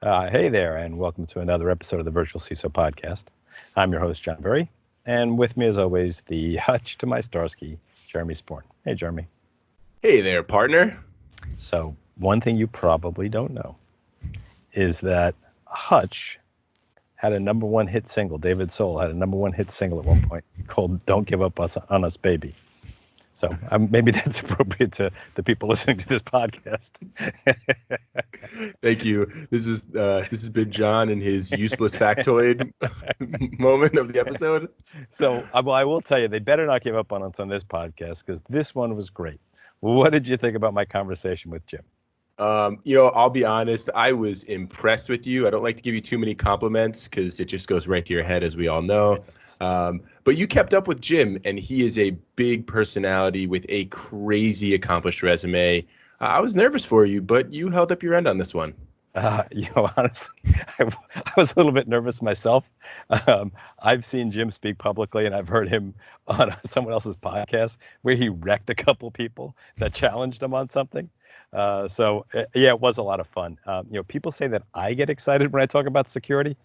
Hey there, and welcome to another episode of the Virtual CISO Podcast. I'm your host, John Berry, and with me, as always, the Hutch to my Starsky, Jeremy Sporn. Hey, Jeremy. Hey there, partner. So, one thing you probably don't know is that Hutch had a number one hit single. David Soul had a number one hit single at one point called "Don't Give Up on Us, Baby." So maybe that's appropriate to the people listening to this podcast. Thank you. This has been John and his useless factoid moment of the episode. So, well, I will tell you, they better not give up on us on this podcast because this one was great. What did you think about my conversation with Jim? I'll be honest. I was impressed with you. I don't like to give you too many compliments because it just goes right to your head, as we all know. But you kept up with Jim, and he is a big personality with a crazy accomplished resume. I was nervous for you, but you held up your end on this one. Honestly, I was a little bit nervous myself. I've seen Jim speak publicly, and I've heard him on someone else's podcast where he wrecked a couple people that challenged him on something. It was a lot of fun. People say that I get excited when I talk about security.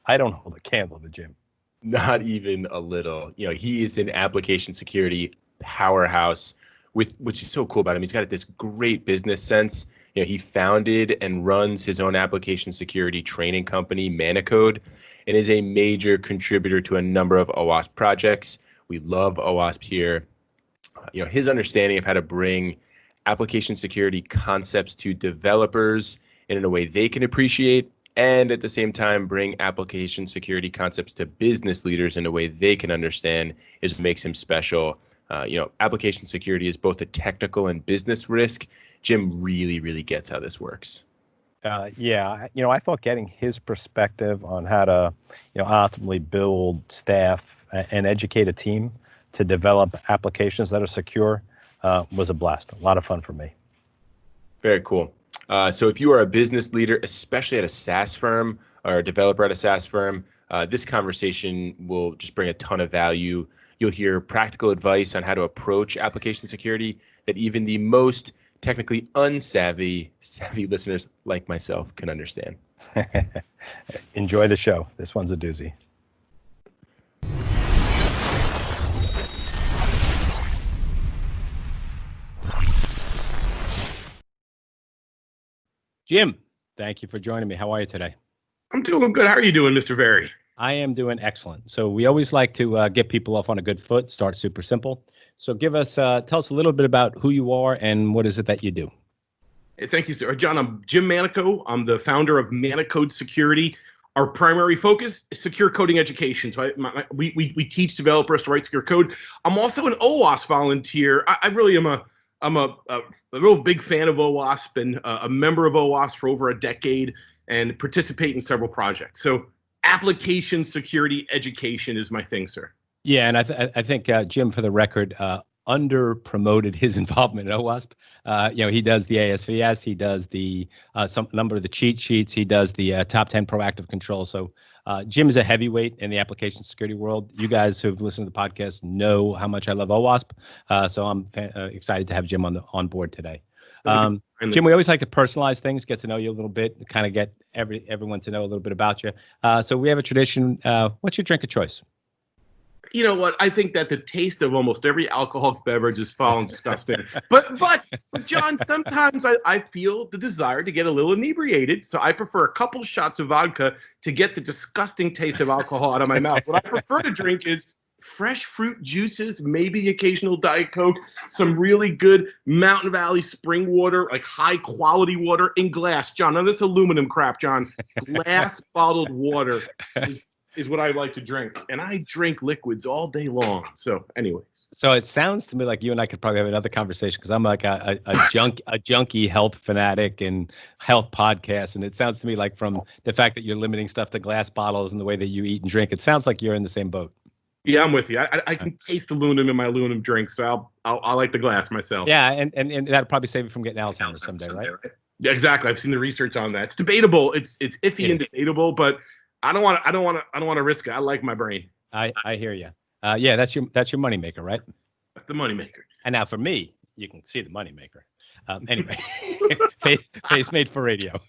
I don't hold a candle to Jim. Not even a little. He is an application security powerhouse, which is so cool about him. He's got this great business sense. He founded and runs his own application security training company, Manicode, and is a major contributor to a number of OWASP projects. We love OWASP here. His understanding of how to bring application security concepts to developers in a way they can appreciate, and at the same time bring application security concepts to business leaders in a way they can understand is what makes him special. Application security is both a technical and business risk. Jim really, really gets how this works. I thought getting his perspective on how to, optimally build staff and educate a team to develop applications that are secure was a blast. A lot of fun for me. Very cool. So if you are a business leader, especially at a SaaS firm or a developer at a SaaS firm, this conversation will just bring a ton of value. You'll hear practical advice on how to approach application security that even the most technically unsavvy listeners like myself can understand. Enjoy the show. This one's a doozy. Jim, thank you for joining me. How are you today? I'm doing good. How are you doing, Mr. Berry? I am doing excellent. So we always like to get people off on a good foot, start super simple. So tell us a little bit about who you are and what is it that you do? Hey, thank you, sir. John, I'm Jim Manico. I'm the founder of Manicode Security. Our primary focus is secure coding education. So we teach developers to write secure code. I'm also an OWASP volunteer. I really am I'm a real big fan of OWASP and a member of OWASP for over a decade and participate in several projects. So application security education is my thing, sir. Yeah, and I think Jim, for the record, under promoted his involvement in OWASP. He does the ASVS, he does the some number of the cheat sheets, he does the top 10 proactive control. So Jim is a heavyweight in the application security world. You guys who've listened to the podcast know how much I love OWASP. So I'm excited to have Jim on board today. Jim, we always like to personalize things, get to know you a little bit, kind of get everyone to know a little bit about you. So we have a tradition. What's your drink of choice? You know what? I think that the taste of almost every alcoholic beverage is foul disgusting. But John, sometimes I feel the desire to get a little inebriated. So I prefer a couple shots of vodka to get the disgusting taste of alcohol out of my mouth. What I prefer to drink is fresh fruit juices, maybe the occasional Diet Coke, some really good Mountain Valley spring water, like high quality water in glass. John, none of this aluminum crap, John. Glass bottled water is what I like to drink. And I drink liquids all day long. So anyways. So it sounds to me like you and I could probably have another conversation because I'm like a junkie health fanatic and health podcast. And it sounds to me like from the fact that you're limiting stuff to glass bottles and the way that you eat and drink, it sounds like you're in the same boat. Yeah, I'm with you. I can taste aluminum in my aluminum drink, so I'll like the glass myself. Yeah, and that'll probably save you from getting Alzheimer's someday, right? Yeah, exactly. I've seen the research on that. It's debatable. It's iffy and debatable, but I don't want to risk it. I like my brain. I hear you. Yeah, that's your moneymaker, right? That's the moneymaker. And now for me, you can see the moneymaker. Anyway, face made for radio,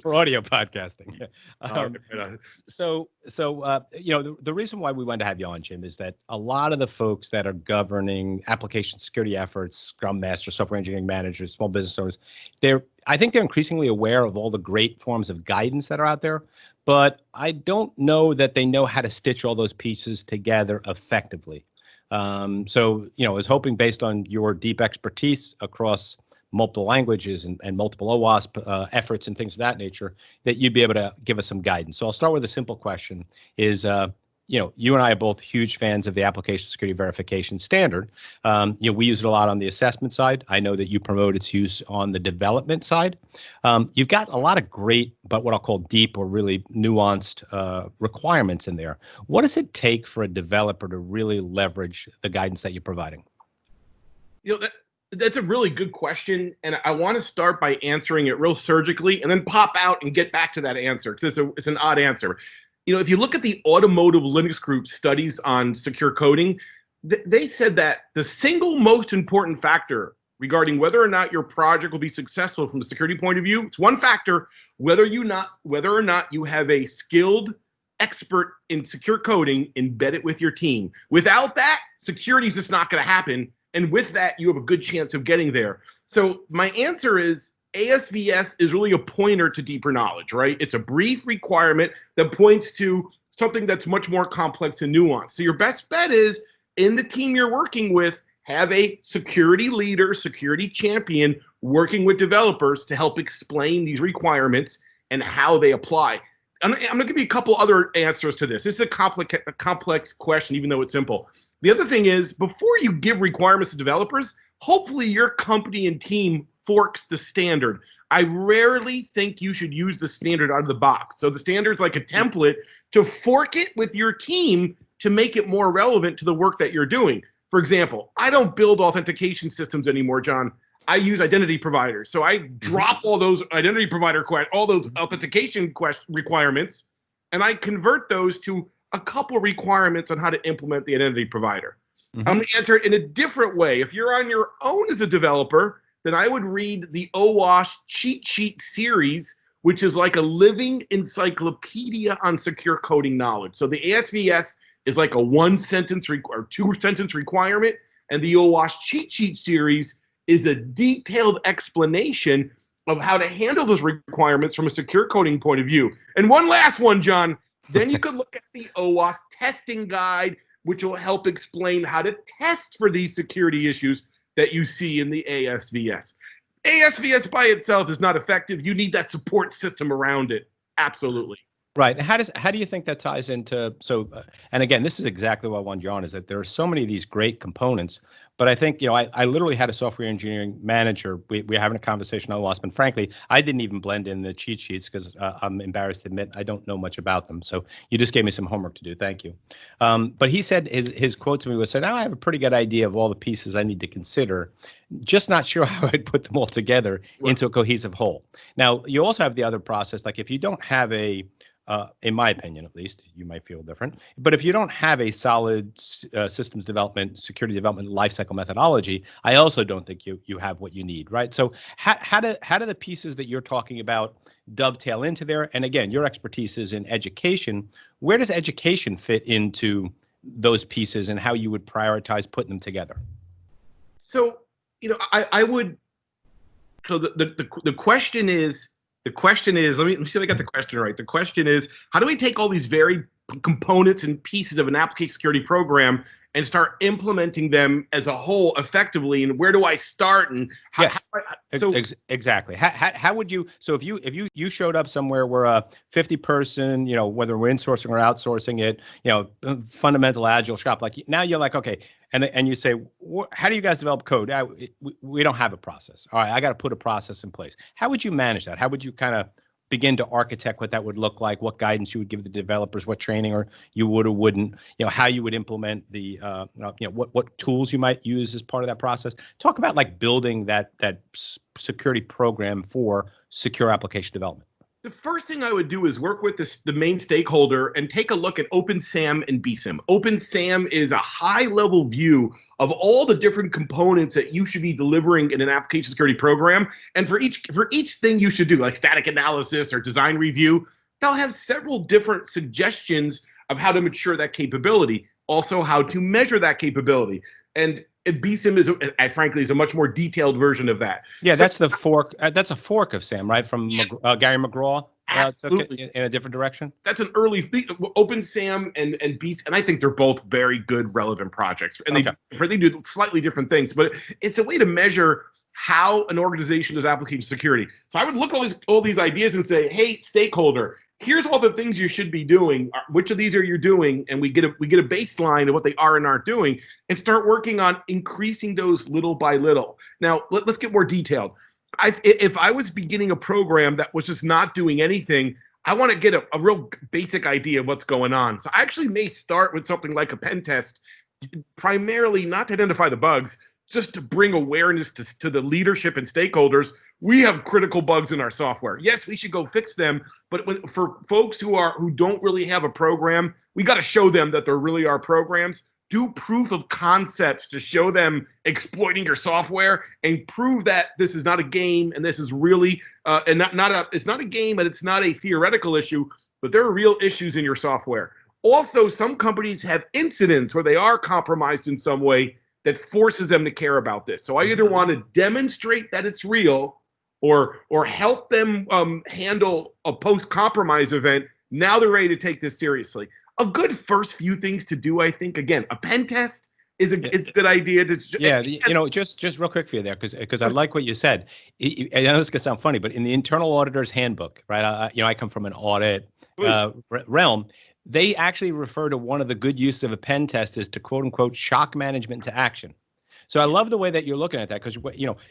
for audio podcasting. So the reason why we wanted to have you on, Jim, is that a lot of the folks that are governing application security efforts, Scrum Masters, software engineering managers, small business owners, I think they're increasingly aware of all the great forms of guidance that are out there, but I don't know that they know how to stitch all those pieces together effectively. So, I was hoping, based on your deep expertise across multiple languages and multiple OWASP efforts and things of that nature, that you'd be able to give us some guidance. So I'll start with a simple question is, you and I are both huge fans of the application security verification standard. We use it a lot on the assessment side. I know that you promote its use on the development side. You've got a lot of great, but what I'll call deep or really nuanced requirements in there. What does it take for a developer to really leverage the guidance that you're providing? That's a really good question, and I want to start by answering it real surgically and then pop out and get back to that answer, because it's an odd answer. If you look at the Automotive Linux Group studies on secure coding, they said that the single most important factor regarding whether or not your project will be successful from a security point of view, it's one factor: whether or not you have a skilled expert in secure coding embedded with your team. Without that, security is just not going to happen. And with that, you have a good chance of getting there. So my answer is, ASVS is really a pointer to deeper knowledge, right? It's a brief requirement that points to something that's much more complex and nuanced. So your best bet is, in the team you're working with, have a security leader, security champion working with developers to help explain these requirements and how they apply. I'm going to give you a couple other answers to this. This is a complex question, even though it's simple. The other thing is, before you give requirements to developers, hopefully your company and team forks the standard. I rarely think you should use the standard out of the box. So the standard's like a template to fork it with your team to make it more relevant to the work that you're doing. For example, I don't build authentication systems anymore, John. I use identity providers. So I drop all those identity provider, all those authentication requirements, and I convert those to a couple requirements on how to implement the identity provider. I'm going to answer it in a different way. If you're on your own as a developer, then I would read the OWASP cheat sheet series, which is like a living encyclopedia on secure coding knowledge. So the ASVS is like a 1-sentence or 2-sentence requirement, and the OWASP cheat sheet series is a detailed explanation of how to handle those requirements from a secure coding point of view. And one last one, John, then you could look at the OWASP testing guide, which will help explain how to test for these security issues that you see in the ASVS. ASVS by itself is not effective. You need that support system around it. Absolutely. Right. How do you think that ties into, and again, this is exactly what I wanted you on, is that there are so many of these great components, but I think, I literally had a software engineering manager. We're having a conversation on OWASP, and frankly, I didn't even blend in the cheat sheets because I'm embarrassed to admit I don't know much about them. So you just gave me some homework to do. Thank you. But he said, his quote to me was, now I have a pretty good idea of all the pieces I need to consider, just not sure how I'd put them all together into a cohesive whole. Now, you also have the other process, like if you don't have in my opinion, at least, you might feel different. But if you don't have a solid systems development, security development lifecycle methodology, I also don't think you have what you need, right? So how do the pieces that you're talking about dovetail into there? And again, your expertise is in education. Where does education fit into those pieces, and how you would prioritize putting them together? So, I would. So the question is. The question is, let me see if I got the question right. The question is, how do we take all these very components and pieces of an application security program and start implementing them as a whole effectively? And where do I start? And how, exactly. How would you? So if you showed up somewhere where a 50-person, whether we're insourcing or outsourcing it, fundamental agile shop, like now you're like, okay. And you say, how do you guys develop code? We don't have a process. All right, I got to put a process in place. How would you manage that? How would you kind of begin to architect what that would look like? What guidance you would give the developers? What training or you would or wouldn't? How you would implement the what tools you might use as part of that process? Talk about like building that security program for secure application development. The first thing I would do is work with the main stakeholder and take a look at OpenSAM and BSIM. OpenSAM is a high-level view of all the different components that you should be delivering in an application security program. And for each thing you should do, like static analysis or design review, they'll have several different suggestions of how to mature that capability, also how to measure that capability. And BSIM frankly is a much more detailed version of that. Yeah, so, that's the fork. That's a fork of SAM, right? From Gary McGraw. Took it in a different direction. That's an early OpenSAM and BSIM, and I think they're both very good, relevant projects. And they do slightly different things, but it's a way to measure how an organization does application security. So I would look at all these ideas and say, hey, stakeholder, here's all the things you should be doing. Which of these are you doing? And we get a baseline of what they are and aren't doing, and start working on increasing those little by little. Now, let's get more detailed. If I was beginning a program that was just not doing anything, I want to get a real basic idea of what's going on. So I actually may start with something like a pen test, primarily not to identify the bugs, just to bring awareness to the leadership and stakeholders. We have critical bugs in our software. Yes, we should go fix them, but for folks who don't really have a program, we got to show them that there really are programs. Do proof of concepts to show them exploiting your software, and prove that this is not a game and this is really it's not a game and it's not a theoretical issue, but there are real issues in your software. Also, some companies have incidents where they are compromised in some way that forces them to care about this. So I either want to demonstrate that it's real, or help them handle a post-compromise event. Now they're ready to take this seriously. A good first few things to do, I think. Again, a pen test is a good idea. Just real quick for you there, because I like what you said. I know this is gonna sound funny, but in the internal auditor's handbook, right? I come from an audit realm. They actually refer to one of the good uses of a pen test is to quote unquote shock management to action. So I love the way that you're looking at that, because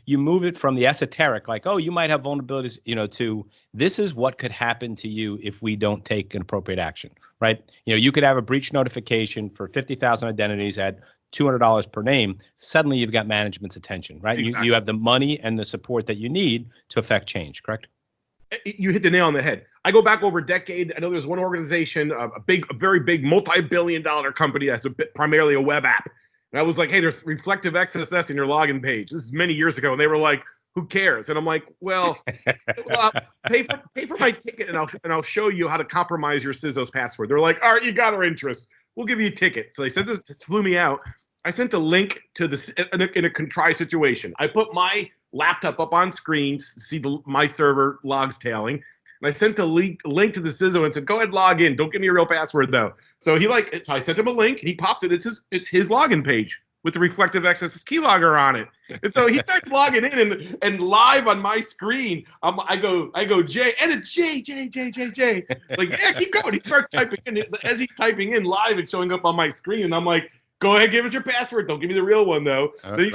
you move it from the esoteric, like, oh, you might have vulnerabilities, to this is what could happen to you if we don't take an appropriate action, right? You could have a breach notification for 50,000 identities at $200 per name. Suddenly you've got management's attention, right? Exactly. You have the money and the support that you need to affect change, correct? You hit the nail on the head. I go back over a decade. I know there's one organization, a very big multi-billion-dollar company that's primarily a web app. And I was like, hey, there's reflective XSS in your login page. This is many years ago. And they were like, who cares? And I'm like, well, pay for my ticket and I'll show you how to compromise your CISO's password. They're like, all right, you got our interest. We'll give you a ticket. So they sent this, flew me out. I sent a link to this in a contrived situation. I put my laptop up on screen to see my server logs tailing. And I sent a link to the CISO and said, go ahead, log in. Don't give me your real password, though. So so I sent him a link. He pops it. It's his login page with the reflective XSS keylogger on it. And so he starts logging in and live on my screen. I go, Jay, and it's Jay. Like, yeah, keep going. He starts typing in. As he's typing in live, it's showing up on my screen. And I'm like, go ahead, give us your password. Don't give me the real one, though. Then he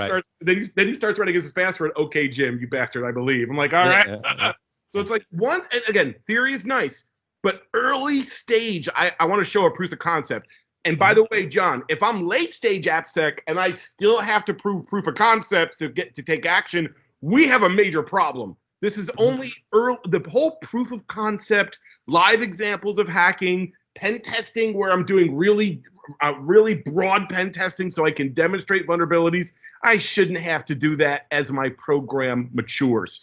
starts writing his password. Okay, Jim, you bastard, I believe. I'm like, all right. So it's like and again, theory is nice, but early stage, I want to show a proof of concept. And by the way, John, if I'm late stage AppSec and I still have to prove proof of concepts to take action, we have a major problem. This is only the whole proof of concept, live examples of hacking, pen testing where I'm doing really broad pen testing so I can demonstrate vulnerabilities. I shouldn't have to do that as my program matures.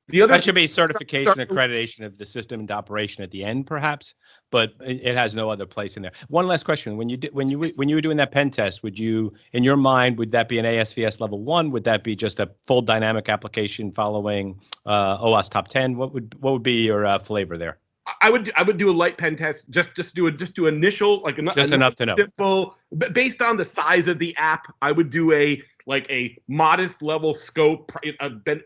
That should be certification, accreditation of the system and operation at the end, perhaps, but it has no other place in there. One last question: when you were doing that pen test, would you, in your mind, would that be an ASVS level 1? Would that be just a full dynamic application following OWASP top 10? What would be your flavor there? I would do a light pen test, just do initial, like just enough to know. Simple, based on the size of the app. I would do a modest level scope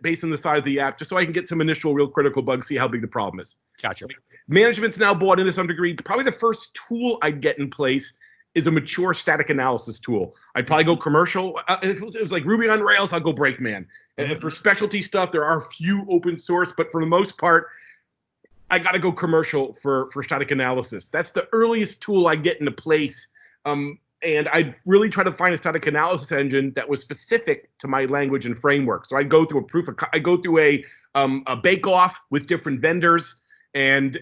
based on the size of the app, just so I can get some initial real critical bugs, see how big the problem is. Gotcha. Management's now bought into some degree. Probably the first tool I'd get in place is a mature static analysis tool. I'd probably go commercial. If it was like Ruby on Rails, I'll go Brakeman. And for specialty stuff, there are a few open source, but for the most part, I got to go commercial for static analysis. That's the earliest tool I get into place. and I'd really try to find a static analysis engine that was specific to my language and framework. So I'd go through a bake-off with different vendors, and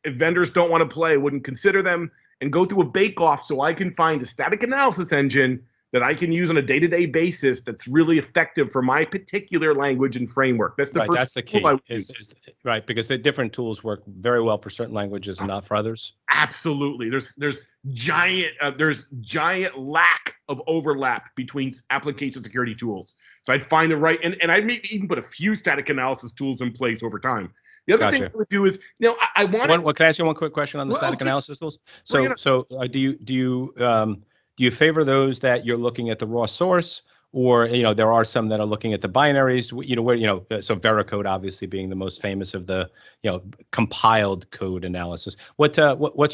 if vendors don't want to play, I wouldn't consider them, and go through a bake-off so I can find a static analysis engine that I can use on a day-to-day basis that's really effective for my particular language and framework. That's the right, first that's the key. tool Right, because the different tools work very well for certain languages and not for others. Absolutely. There's giant lack of overlap between application security tools. So I'd find the right, and I'd maybe even put a few static analysis tools in place over time. The other thing I would do is, I want to. Can I ask you one quick question on the static analysis tools? So do you favor those that you're looking at the raw source, or there are some that are looking at the binaries? So Veracode obviously being the most famous of the compiled code analysis. What's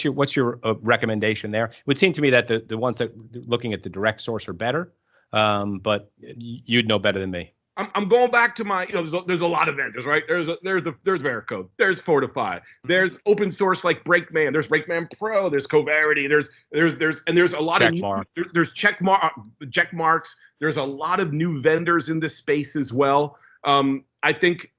your recommendation there? It would seem to me that the ones that looking at the direct source are better, but you'd know better than me. I'm going back to my, there's a lot of vendors, right? There's Veracode, there's Fortify, there's open source like Brakeman, there's Brakeman Pro, there's Coverity, there's a lot of check marks. There's a lot of new vendors in this space as well. I think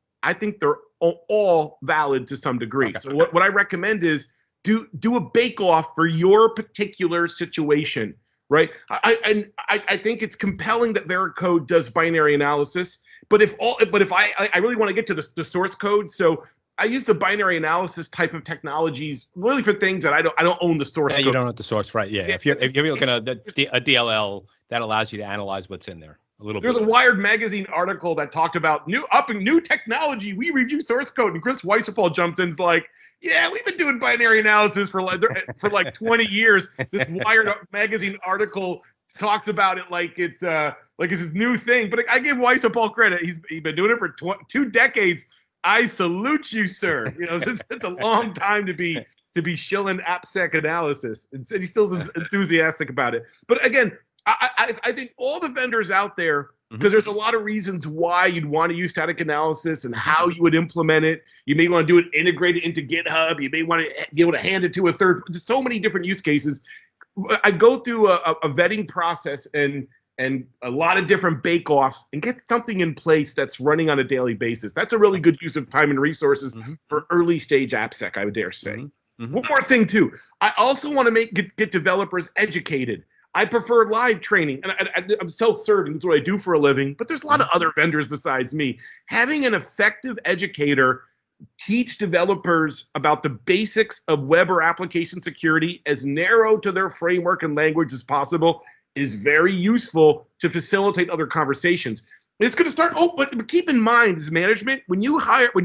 they're all valid to some degree. Okay. So what I recommend is do a bake off for your particular situation. Right. I think it's compelling that Veracode does binary analysis, but if I really want to get to the source code, so I use the binary analysis type of technologies really for things that I don't own the source code. You don't own the source, right? Yeah. If you're looking at a DLL, that allows you to analyze what's in there a little bit. There's a Wired magazine article that talked about new technology. We review source code, and Chris Weisserpaul jumps in and is like, yeah, we've been doing binary analysis for like 20 years. This Wired magazine article talks about it like it's this new thing. But I give Weisserpaul credit. He's been doing it for 2 decades. I salute you, sir. It's a long time to be shilling AppSec analysis, and he's still enthusiastic about it. But again, I think all the vendors out there, because there's a lot of reasons why you'd want to use static analysis and how you would implement it. You may want to do it integrated into GitHub. You may want to be able to hand it to a third. There's so many different use cases. I go through a vetting process and a lot of different bake-offs and get something in place that's running on a daily basis. That's a really good use of time and resources for early stage AppSec, I would dare say. One more thing too. I also want to get developers educated. I prefer live training, and I'm self-serving. That's what I do for a living, but there's a lot of other vendors besides me. Having an effective educator teach developers about the basics of web or application security as narrow to their framework and language as possible is very useful to facilitate other conversations. It's going to start, but keep in mind, as management, when you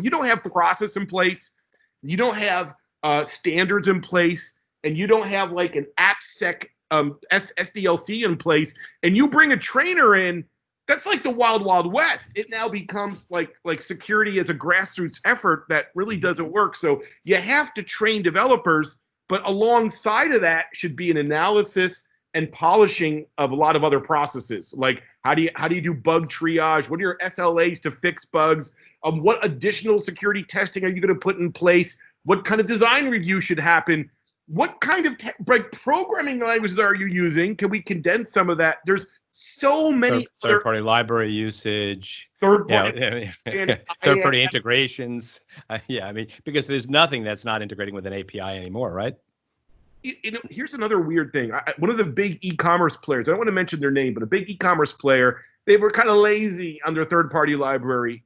don't have process in place, you don't have standards in place, and you don't have like an AppSec SDLC in place, and you bring a trainer in, that's like the wild, wild west. It now becomes like security as a grassroots effort that really doesn't work. So you have to train developers, but alongside of that should be an analysis and polishing of a lot of other processes. Like how do you do bug triage? What are your SLAs to fix bugs? What additional security testing are you going to put in place? What kind of design review should happen? What kind of programming languages are you using? Can we condense some of that? There's so many third-party library usage, third-party integrations. Because there's nothing that's not integrating with an API anymore, right? Here's another weird thing. One of the big e-commerce players, I don't want to mention their name, but a big e-commerce player, they were kind of lazy on their third-party library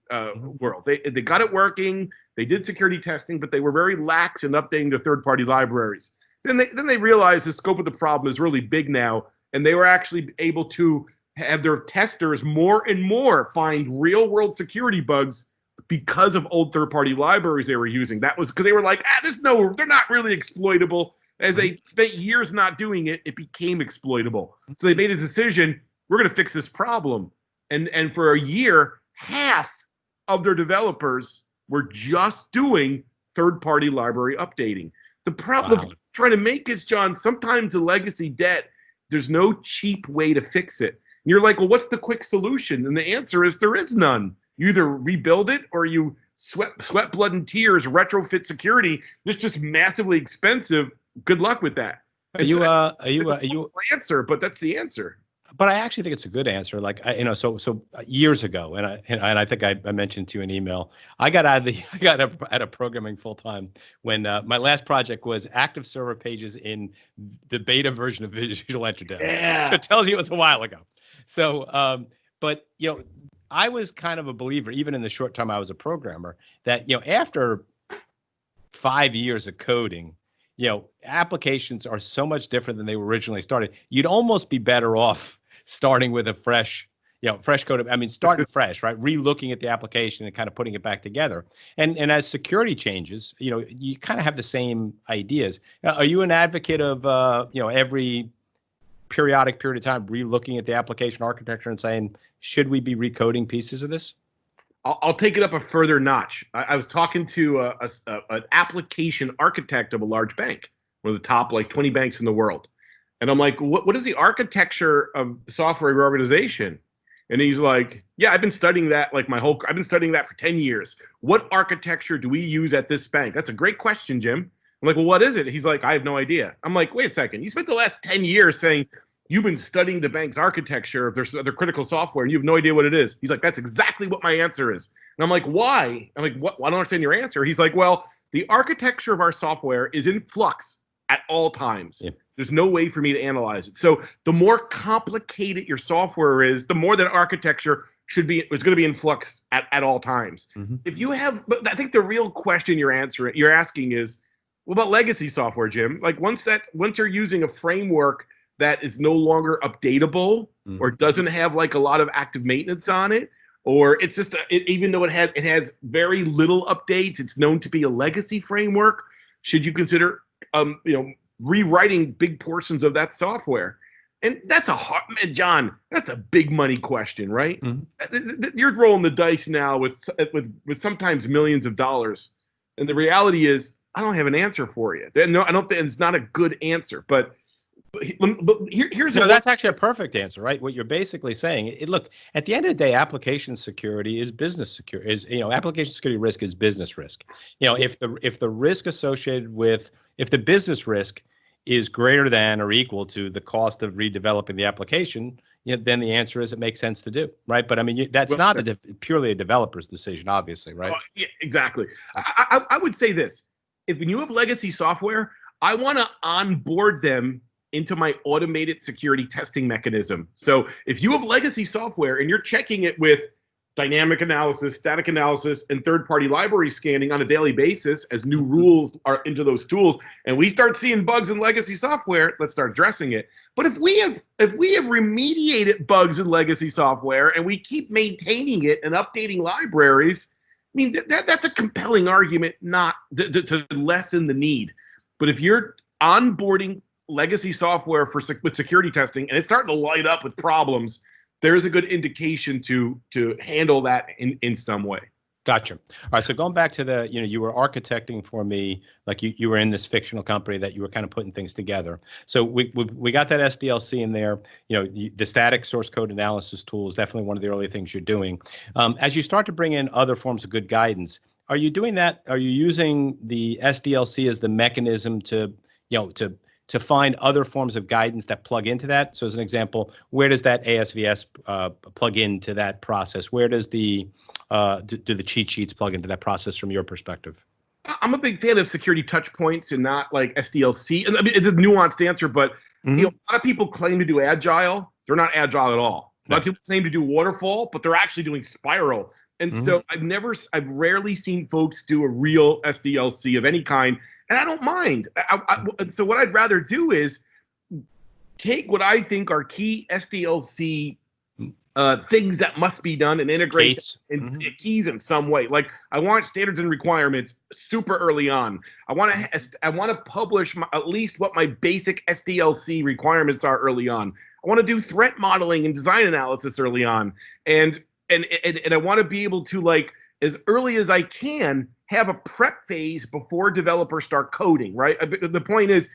world. They got it working. They did security testing, but they were very lax in updating their third-party libraries. Then they realized the scope of the problem is really big now, and they were actually able to have their testers more and more find real-world security bugs because of old third-party libraries they were using. That was because they were like, they're not really exploitable. As they spent years not doing it, it became exploitable. So they made a decision, we're going to fix this problem. And for a year, half of their developers were just doing third-party library updating. The problem I'm trying to make is, John, sometimes the legacy debt, there's no cheap way to fix it. And you're like, well, what's the quick solution? And the answer is there is none. You either rebuild it or you sweat blood and tears, retrofit security. It's just massively expensive. Good luck with that. Are you answer? But that's the answer. But I actually think it's a good answer. Like so years ago, and I think I mentioned to you in email, I got out of programming full time when my last project was active server pages in the beta version of Visual Enter Dev. Yeah. So it tells you it was a while ago. So, but I was kind of a believer, even in the short time I was a programmer, that after 5 years of coding, applications are so much different than they were originally started. You'd almost be better off starting with a fresh code. I mean, starting fresh, right? Re-looking at the application and kind of putting it back together. And as security changes, you kind of have the same ideas. Are you an advocate of, every periodic period of time re-looking at the application architecture and saying, should we be recoding pieces of this? I'll take it up a further notch. I was talking to an application architect of a large bank, one of the top 20 banks in the world. And I'm like, what is the architecture of the software organization? And he's like, yeah, I've been studying that I've been studying that for 10 years. What architecture do we use at this bank? That's a great question, Jim. I'm like, well, what is it? He's like, I have no idea. I'm like, wait a second. You spent the last 10 years saying you've been studying the bank's architecture of their critical software and you have no idea what it is. He's like, that's exactly what my answer is. And I'm like, why? I'm like, what? I don't understand your answer. He's like, well, the architecture of our software is in flux at all times. Yeah. There's no way for me to analyze it. So the more complicated your software is, the more that architecture is going to be in flux at all times. Mm-hmm. If you have, but I think the real question you're asking is, what about legacy software, Jim? Like once you're using a framework that is no longer updatable, mm-hmm. or doesn't have a lot of active maintenance on it, or it's just even though it has very little updates, it's known to be a legacy framework. Should you consider rewriting big portions of that software? And that's John, that's a big money question, right? Mm-hmm. You're rolling the dice now with sometimes millions of dollars, and the reality is I don't have an answer for you. No, I don't think it's not a good answer, but here's that's actually a perfect answer, right? What you're basically saying, look, at the end of the day, application security is business security. Application security risk is business risk. If the risk associated with, if the business risk is greater than or equal to the cost of redeveloping the application, then the answer is it makes sense to do, right? But I mean, that's not purely a developer's decision, obviously, right? Yeah, exactly. I would say this: when you have legacy software, I want to onboard them into my automated security testing mechanism. So if you have legacy software and you're checking it with dynamic analysis, static analysis, and third-party library scanning on a daily basis as new rules are into those tools, and we start seeing bugs in legacy software, let's start addressing it. But if we have remediated bugs in legacy software and we keep maintaining it and updating libraries, I mean, that's a compelling argument not to lessen the need. But if you're onboarding legacy software with security testing and it's starting to light up with problems, there's a good indication to handle that in some way. Gotcha. All right. So going back to you were architecting for me, like you were in this fictional company that you were kind of putting things together. So we got that SDLC in there. The static source code analysis tool is definitely one of the early things you're doing. As you start to bring in other forms of good guidance, are you doing that? Are you using the SDLC as the mechanism to find other forms of guidance that plug into that? So as an example, where does that ASVS plug into that process? Where does do the cheat sheets plug into that process from your perspective? I'm a big fan of security touch points and not like SDLC. I mean, it's a nuanced answer, but mm-hmm. A lot of people claim to do agile. They're not agile at all. A lot of people claim to do waterfall, but they're actually doing spiral. And mm-hmm. so I've rarely seen folks do a real SDLC of any kind, and I don't mind. So what I'd rather do is take what I think are key SDLC things that must be done and integrate keys in some way. Like I want standards and requirements super early on. I want to publish at least what my basic SDLC requirements are early on. I want to do threat modeling and design analysis early on, and I want to be able to, like, as early as I can, have a prep phase before developers start coding, right? The point is,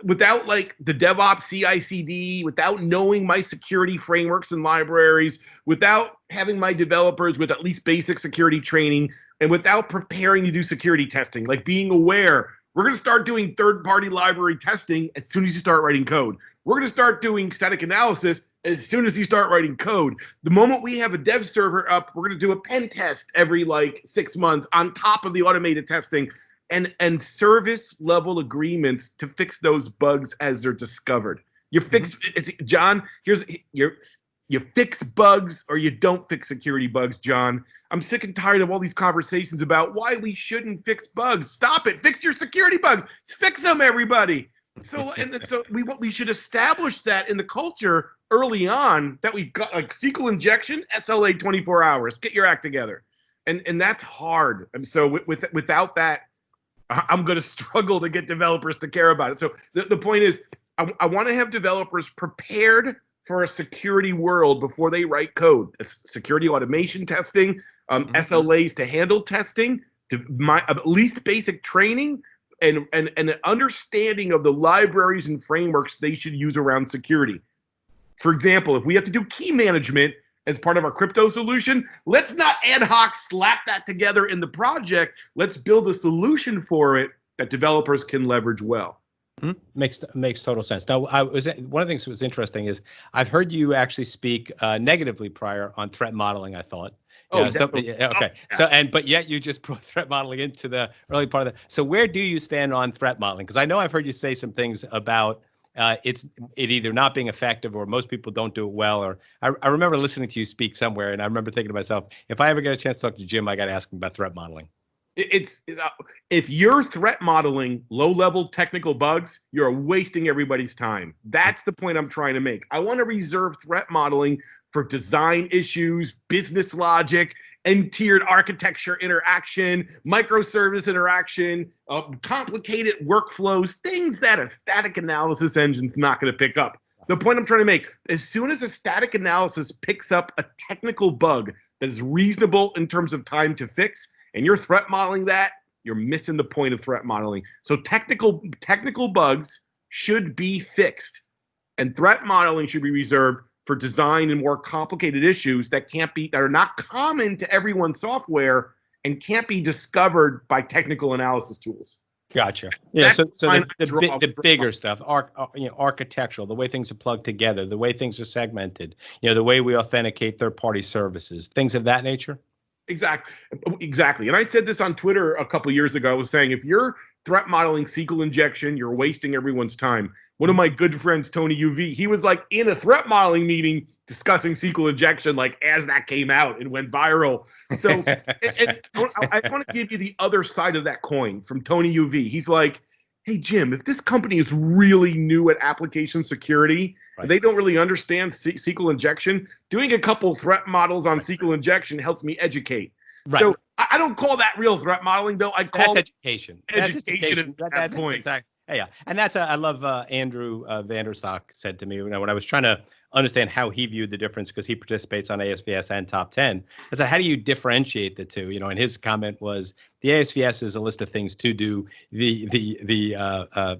without like the DevOps CI/CD, without knowing my security frameworks and libraries, without having my developers with at least basic security training, and without preparing to do security testing, like being aware We're going to start doing third-party library testing as soon as you start writing code. We're going to start doing static analysis as soon as you start writing code. The moment we have a dev server up, we're going to do a pen test every 6 months on top of the automated testing, and service level agreements to fix those bugs as they're discovered. You fix, John, you fix bugs or you don't fix security bugs, John. I'm sick and tired of all these conversations about why we shouldn't fix bugs. Stop it. Fix your security bugs. Fix them, everybody. So we should establish that in the culture early on, that we've got SQL injection, SLA 24 hours. Get your act together. And that's hard. And so without that, I'm going to struggle to get developers to care about it. So the point is, I want to have developers prepared for a security world before they write code. It's security automation testing, SLAs to handle testing, at least basic training, and an understanding of the libraries and frameworks they should use around security. For example, if we have to do key management as part of our crypto solution, let's not ad hoc slap that together in the project. Let's build a solution for it that developers can leverage well. Makes total sense. Now, one of the things that was interesting is I've heard you actually speak negatively prior on threat modeling, I thought. Okay. But yet you just brought threat modeling into the early part of so where do you stand on threat modeling? Because I know I've heard you say some things about it either not being effective or most people don't do it well. Or I remember listening to you speak somewhere, and I remember thinking to myself, if I ever get a chance to talk to Jim, I got to ask him about threat modeling. If you're threat modeling low-level technical bugs, you're wasting everybody's time. That's the point I'm trying to make. I want to reserve threat modeling for design issues, business logic, end-tiered architecture interaction, microservice interaction, complicated workflows, things that a static analysis engine's not going to pick up. The point I'm trying to make, as soon as a static analysis picks up a technical bug that is reasonable in terms of time to fix, and you're threat modeling that, you're missing the point of threat modeling. So technical bugs should be fixed, and threat modeling should be reserved for design and more complicated issues that are not common to everyone's software and can't be discovered by technical analysis tools. Gotcha. Yeah. So the bigger stuff, architectural, the way things are plugged together, the way things are segmented, the way we authenticate third-party services, things of that nature. Exactly. And I said this on Twitter a couple of years ago. I was saying, if you're threat modeling SQL injection, you're wasting everyone's time. One of my good friends, Tony UV, he was in a threat modeling meeting discussing SQL injection, as that came out and went viral. So and I want to give you the other side of that coin from Tony UV. He's like, hey, Jim, if this company is really new at application security, they don't really understand SQL injection, doing a couple threat models on SQL injection helps me educate. Right. So I don't call that real threat modeling, though. I call that's education. Education at that point. Exactly. Yeah. And that's, I love Andrew Vanderstock said to me, when I was trying to understand how he viewed the difference, because he participates on ASVS and Top 10. I said, how do you differentiate the two? And his comment was, the ASVS is a list of things to do. The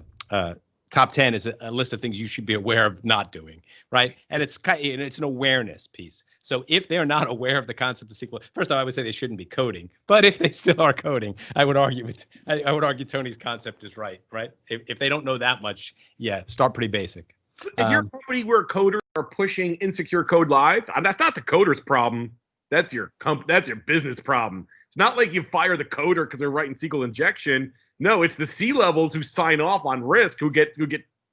Top 10 is a list of things you should be aware of not doing, right? And it's an awareness piece. So if they're not aware of the concept of SQL, first of all, I would say they shouldn't be coding. But if they still are coding, I would argue Tony's concept is right? If they don't know that much, start pretty basic. If you're a company where coders are pushing insecure code live, that's not the coder's problem. That's your business problem. It's not like you fire the coder because they're writing SQL injection. No, it's the C-levels who sign off on risk who get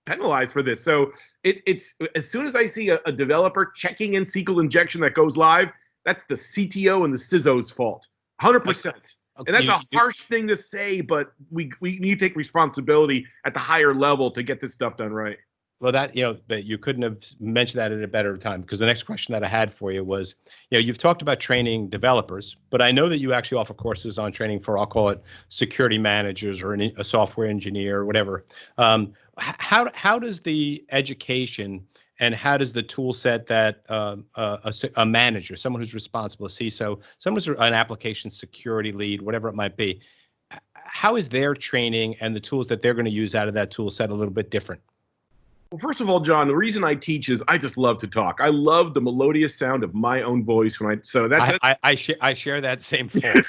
penalized for this. So it's as soon as I see a developer checking in SQL injection that goes live, that's the CTO and the CISO's fault, 100%. Okay. And that's a harsh thing to say, but we need to take responsibility at the higher level to get this stuff done right. Well, but you couldn't have mentioned that at a better time, because the next question that I had for you was, you've talked about training developers, but I know that you actually offer courses on training for, I'll call it security managers or a software engineer or whatever. How does the education and how does the tool set that a manager, someone who's responsible, a CISO, someone who's an application security lead, whatever it might be, how is their training and the tools that they're going to use out of that tool set a little bit different? Well, first of all, John, the reason I teach is I just love to talk. I love the melodious sound of my own voice I share that same fault.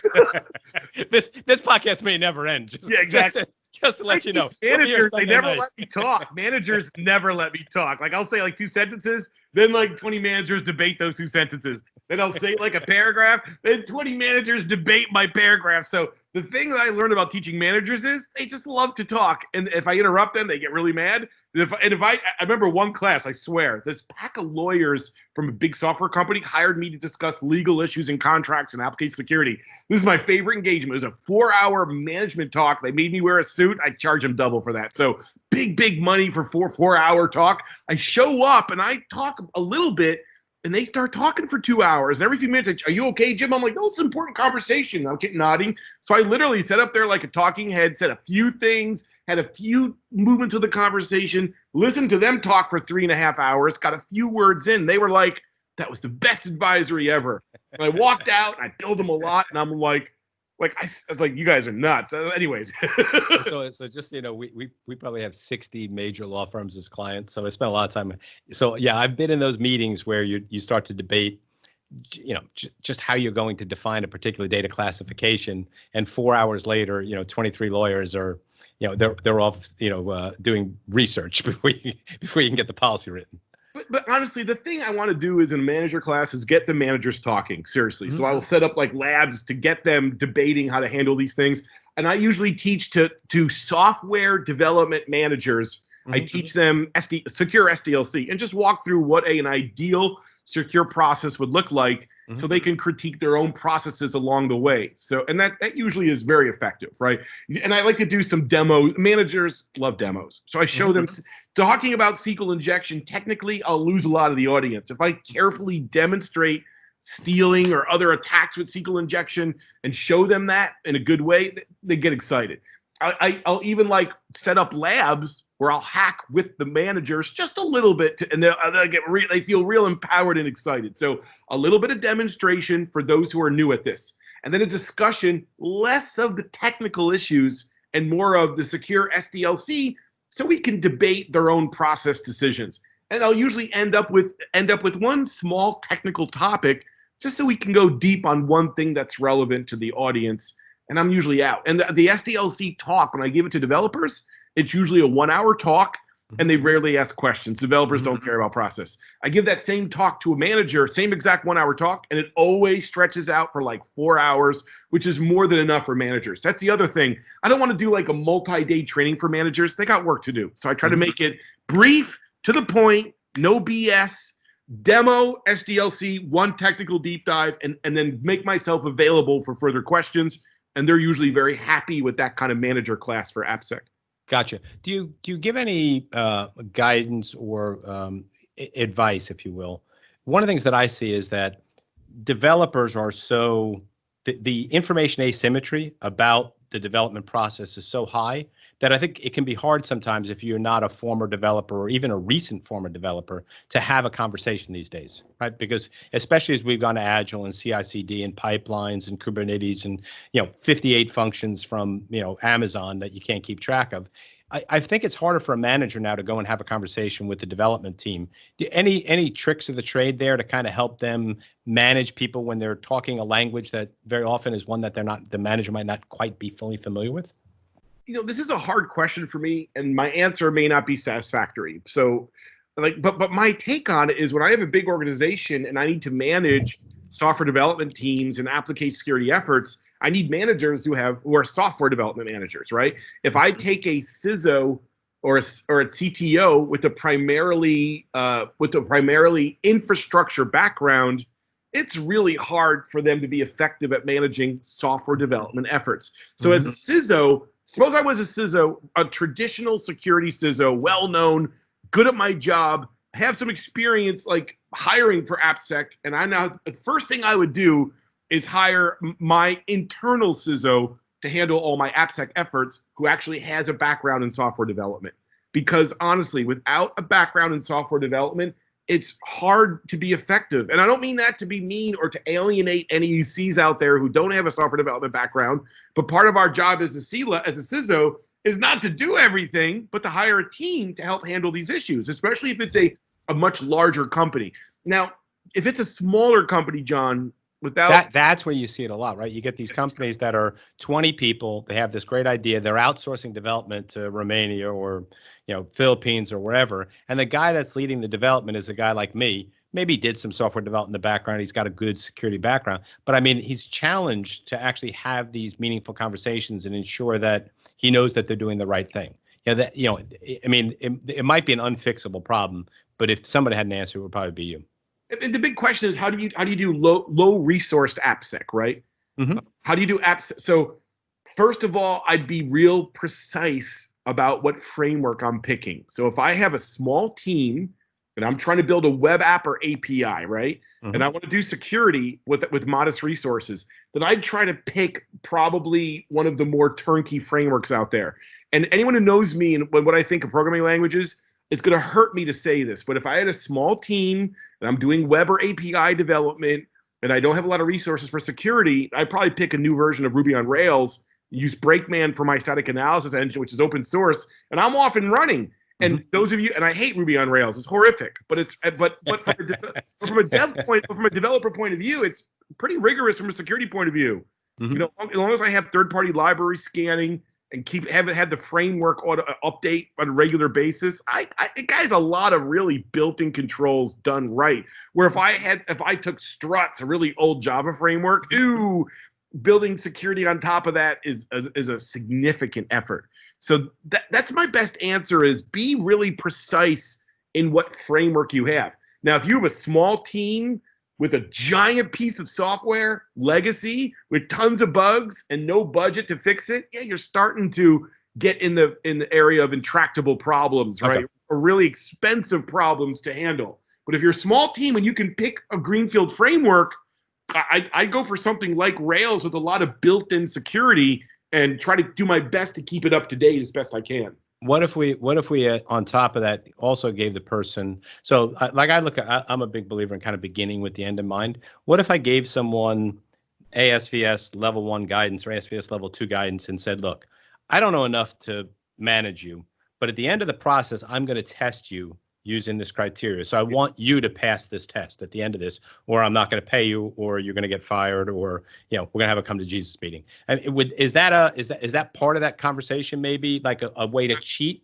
This podcast may never end. Exactly. Just to let you know. Managers, they never let me talk. Managers never let me talk. Like I'll say like 2 sentences, then like 20 managers debate those 2 sentences. Then I'll say like a paragraph, then 20 managers debate my paragraph. So the thing that I learned about teaching managers is they just love to talk. And if I interrupt them, they get really mad. I remember one class, I swear, this pack of lawyers from a big software company hired me to discuss legal issues and contracts and application security. This is my favorite engagement. It was a 4-hour management talk. They made me wear a suit. I charge them double for that. So big money for 4-hour talk. I show up and I talk a little bit, and they start talking for 2 hours. And every few minutes, are you okay, Jim? I'm like, no, it's an important conversation. I'm getting nodding. So I literally sat up there like a talking head, said a few things, had a few movements of the conversation, listened to them talk for 3.5 hours, got a few words in. They were like, that was the best advisory ever. And I walked out, and I billed them a lot, and I'm like, I was like, you guys are nuts. Anyways. so just, we probably have 60 major law firms as clients. So I spent a lot of time. So yeah, I've been in those meetings where you start to debate, just how you're going to define a particular data classification. And 4 hours later, 23 lawyers are, they're off, doing research before you can get the policy written. But honestly, the thing I want to do is in a manager class is get the managers talking, seriously. So I will set up like labs to get them debating how to handle these things. And I usually teach to software development managers. I teach them secure SDLC and just walk through what an ideal secure process would look like so they can critique their own processes along the way. So, and that usually is very effective, right? And I like to do some demos. Managers love demos. So I show them talking about SQL injection. Technically, I'll lose a lot of the audience. If I carefully demonstrate stealing or other attacks with SQL injection and show them that in a good way, they get excited. I'll even like set up labs where I'll hack with the managers just a little bit, and they feel real empowered and excited. So a little bit of demonstration for those who are new at this, and then a discussion, less of the technical issues and more of the secure SDLC, so we can debate their own process decisions. And I'll usually end up with one small technical topic, just so we can go deep on one thing that's relevant to the audience. And I'm usually out. And the SDLC talk, when I give it to developers, it's usually a 1-hour talk, and they rarely ask questions. Developers don't care about process. I give that same talk to a manager, same exact 1-hour talk, and it always stretches out for like 4 hours, which is more than enough for managers. That's the other thing. I don't want to do like a multi-day training for managers. They got work to do. So I try to make it brief, to the point, no BS, demo, SDLC, one technical deep dive, and then make myself available for further questions. And they're usually very happy with that kind of manager class for AppSec. Gotcha. Do you give any guidance or advice, if you will? One of the things that I see is that developers are the information asymmetry about the development process is so high that I think it can be hard sometimes if you're not a former developer or even a recent former developer to have a conversation these days, right? Because especially as we've gone to Agile and CI/CD and pipelines and Kubernetes and 58 functions from Amazon that you can't keep track of, I think it's harder for a manager now to go and have a conversation with the development team. Any tricks of the trade there to kind of help them manage people when they're talking a language that very often is one that the manager might not quite be fully familiar with? This is a hard question for me, and my answer may not be satisfactory. So, but my take on it is when I have a big organization and I need to manage software development teams and application security efforts, I need managers who are software development managers, right? If I take a CISO or a CTO with a primarily infrastructure background, it's really hard for them to be effective at managing software development efforts. So as a CISO, suppose I was a CISO, a traditional security CISO, well-known, good at my job, have some experience like hiring for AppSec, and the first thing I would do is hire my internal CISO to handle all my AppSec efforts, who actually has a background in software development. Because honestly, without a background in software development, it's hard to be effective. And I don't mean that to be mean or to alienate any UCs out there who don't have a software development background, but part of our job as a CISO is not to do everything, but to hire a team to help handle these issues, especially if it's a much larger company. Now, if it's a smaller company, John, without that's where you see it a lot, right? You get these companies that are 20 people, they have this great idea, they're outsourcing development to Romania or Philippines or wherever, and the guy that's leading the development is a guy like me. Maybe he did some software development in the background, he's got a good security background, but I mean, he's challenged to actually have these meaningful conversations and ensure that he knows that they're doing the right thing. I mean, it might be an unfixable problem, but if somebody had an answer, it would probably be you. And the big question is, how do you do low resourced AppSec, right? Mm-hmm. How do you do AppSec? So first of all, I'd be real precise about what framework I'm picking. So if I have a small team and I'm trying to build a web app or API, right? Mm-hmm. And I want to do security with modest resources, then I'd try to pick probably one of the more turnkey frameworks out there. And anyone who knows me and what I think of programming languages, it's going to hurt me to say this, but if I had a small team and I'm doing web or API development and I don't have a lot of resources for security, I'd probably pick a new version of Ruby on Rails, use Brakeman for my static analysis engine, which is open source, and I'm off and running. And those of you, and I hate Ruby on Rails, it's horrific, but from a developer point of view, it's pretty rigorous from a security point of view. Mm-hmm. As long as I have third-party library scanning and haven't had the framework update on a regular basis, it has a lot of really built-in controls done right. Where if I took Struts, a really old Java framework, building security on top of that is a significant effort. So that's my best answer: is be really precise in what framework you have. Now, if you have a small team with a giant piece of software, legacy, with tons of bugs and no budget to fix it, you're starting to get in the area of intractable problems, right? Okay. Or really expensive problems to handle. But if you're a small team and you can pick a greenfield framework, I'd go for something like Rails with a lot of built-in security and try to do my best to keep it up to date as best I can. What if we on top of that also gave the person, so I'm a big believer in kind of beginning with the end in mind. What if I gave someone ASVS level 1 guidance or ASVS level 2 guidance and said, look, I don't know enough to manage you, but at the end of the process, I'm going to test you using this criteria. So I want you to pass this test at the end of this, or I'm not going to pay you, or you're going to get fired, or we're going to have a come to Jesus meeting. Is that part of that conversation? Maybe like a way to cheat?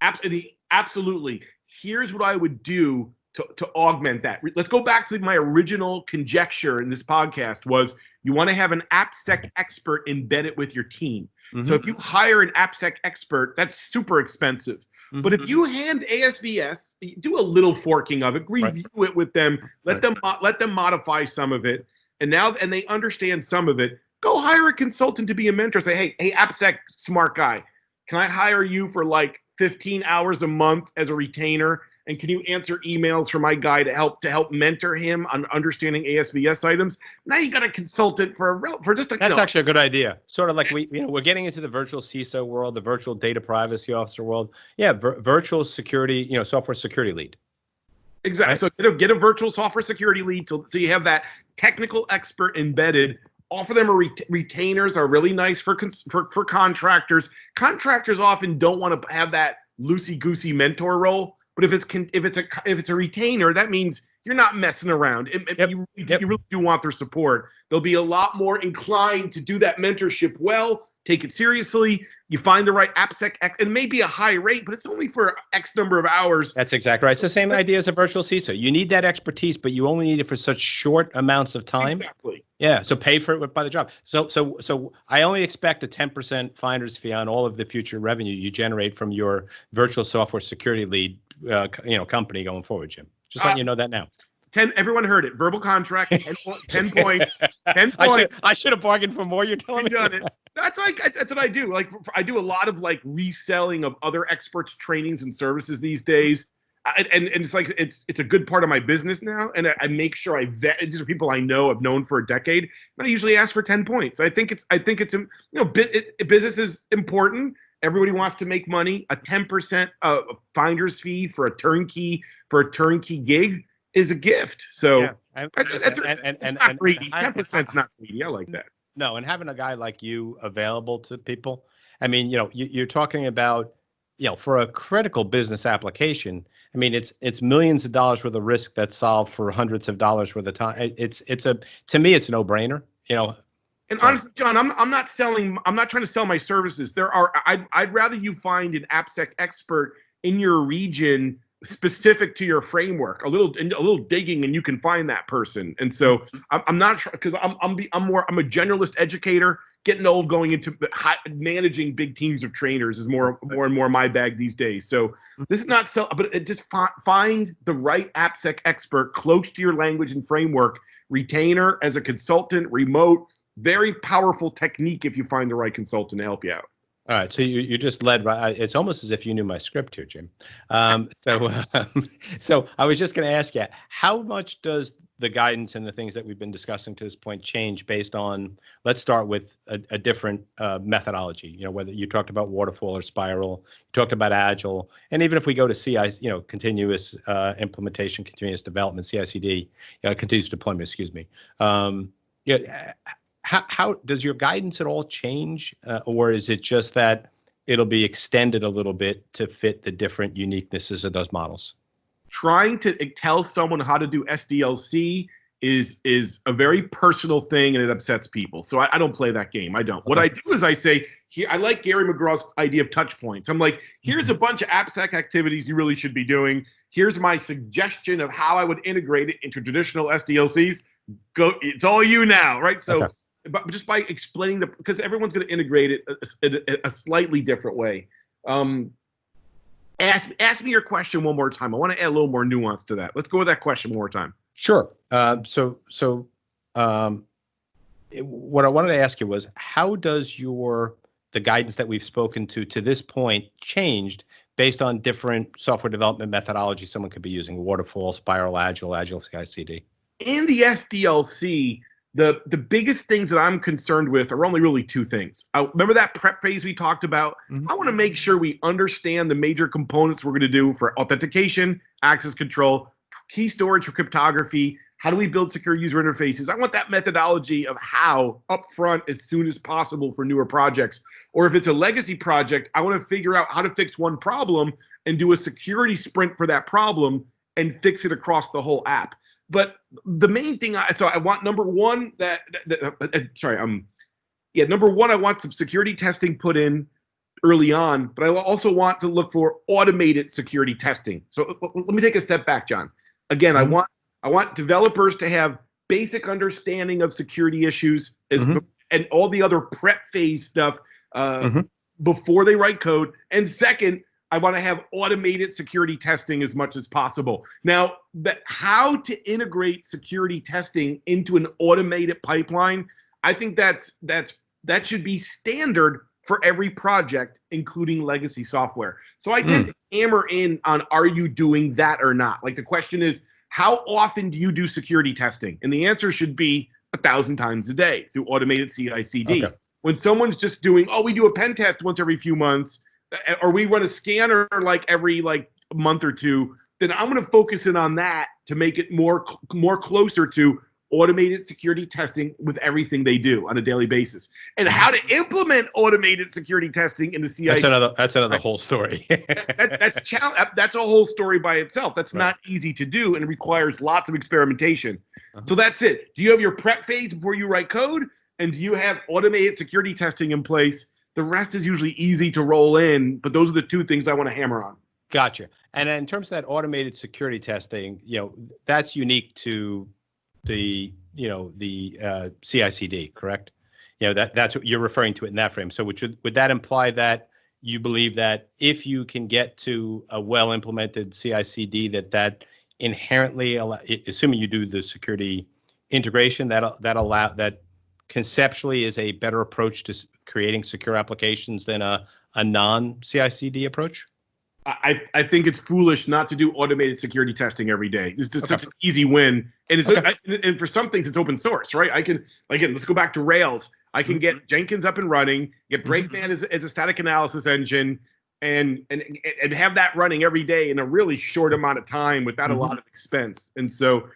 Absolutely. Here's what I would do to augment that. Let's go back to my original conjecture in this podcast was you want to have an AppSec expert embedded with your team. Mm-hmm. So if you hire an AppSec expert, that's super expensive. Mm-hmm. But if you hand ASVS, do a little forking of it, review it with them, let them modify some of it, and they understand some of it. Go hire a consultant to be a mentor. Say, hey, AppSec smart guy, can I hire you for like 15 hours a month as a retainer? And can you answer emails for my guy to help mentor him on understanding ASVS items? Now you got a consultant for just a. That's actually a good idea. Sort of like we're getting into the virtual CISO world, the virtual data privacy officer world. Yeah, virtual security, software security lead. Exactly. Right? So get a virtual software security lead, so you have that technical expert embedded. Offer them retainers are really nice for contractors. Contractors often don't want to have that loosey-goosey mentor role. But if it's a retainer, that means you're not messing around. You really do want their support. They'll be a lot more inclined to do that mentorship well, take it seriously. You find the right AppSec, and it may be a high rate, but it's only for X number of hours. That's exactly right. It's the same idea as a virtual CISO. You need that expertise, but you only need it for such short amounts of time. Exactly. Yeah. So pay for it by the job. So I only expect a 10% finder's fee on all of the future revenue you generate from your virtual software security lead, company going forward, Jim. Just letting you know that now. 10. Everyone heard it. Verbal contract. 10 point. I should have bargained for more. You're telling me. Done it. That's what I do. Like I do a lot of like reselling of other experts' trainings and services these days, and it's like it's a good part of my business now. And I make sure I vet. These are people I know, I've known for a decade. And I usually ask for 10 points. I think it's business is important. Everybody wants to make money. A 10% finder's fee for a turnkey gig is a gift. So it's not greedy. 10% is not greedy. I like that. No, and having a guy like you available to people. I mean, you're talking about, for a critical business application. I mean, it's millions of dollars worth of risk that's solved for hundreds of dollars worth of time. To me, it's a no-brainer. And honestly, John, I'm not trying to sell my services. I'd rather you find an AppSec expert in your region specific to your framework. A little digging, and you can find that person. And so I'm not sure, because I'm a generalist educator. Getting old, going into managing big teams of trainers is more and more my bag these days. So this is not but just find the right AppSec expert close to your language and framework. Retainer as a consultant, remote. Very powerful technique if you find the right consultant to help you out. All right, so you just led right. It's almost as if you knew my script here, Jim. So I was just going to ask you, how much does the guidance and the things that we've been discussing to this point change based on? Let's start with a different methodology. Whether you talked about waterfall or spiral, you talked about agile, and even if we go to CI, continuous implementation, continuous development, CI/CD, continuous deployment. Excuse me. How does your guidance at all change, or is it just that it'll be extended a little bit to fit the different uniquenesses of those models? Trying to tell someone how to do SDLC is a very personal thing, and it upsets people. So I don't play that game. I don't. Okay. What I do is I say, here, I like Gary McGraw's idea of touch points. I'm like, here's a bunch of AppSec activities you really should be doing. Here's my suggestion of how I would integrate it into traditional SDLCs. Go. It's all you now, right? So. Okay. But just by explaining because everyone's going to integrate it a slightly different way. Ask me your question one more time. I want to add a little more nuance to that. Let's go with that question one more time. Sure. So what I wanted to ask you was, how does the guidance that we've spoken to this point changed based on different software development methodologies someone could be using? Waterfall, spiral, agile CI/CD. In the SDLC. The biggest things that I'm concerned with are only really two things. Remember that prep phase we talked about? Mm-hmm. I want to make sure we understand the major components we're going to do for authentication, access control, key storage for cryptography. How do we build secure user interfaces? I want that methodology of how upfront as soon as possible for newer projects. Or if it's a legacy project, I want to figure out how to fix one problem and do a security sprint for that problem and fix it across the whole app. But the main thing, I want number one, number one, I want some security testing put in early on, but I also want to look for automated security testing. So let me take a step back, John. Again, mm-hmm. I want developers to have basic understanding of security issues and all the other prep phase stuff before they write code. And second, I want to have automated security testing as much as possible. Now, how to integrate security testing into an automated pipeline, I think that should be standard for every project, including legacy software. So I tend to hammer in on, are you doing that or not? Like the question is, how often do you do security testing? And the answer should be 1,000 times a day through automated CI/CD. Okay. When someone's just doing, we do a pen test once every few months, or we run a scanner every month or two, then I'm going to focus in on that to make it more closer to automated security testing with everything they do on a daily basis. And how to implement automated security testing in the CI. That's another whole story. That's a whole story by itself. That's not easy to do, and it requires lots of experimentation. So that's it. Do you have your prep phase before you write code? And do you have automated security testing in place? The rest is usually easy to roll in, but those are the two things I want to hammer on. Gotcha. And in terms of that automated security testing, that's unique to the CI/CD, correct? That's what you're referring to it in that frame. So would that imply that you believe that if you can get to a well-implemented CI/CD, that inherently, assuming you do the security integration, that conceptually is a better approach to creating secure applications than a non-CI/CD approach? I think it's foolish not to do automated security testing every day. It's just such an easy win, and and for some things it's open source, right? Let's go back to Rails. I can get Jenkins up and running, get Breakman as a static analysis engine, and have that running every day in a really short amount of time without a lot of expense. And so,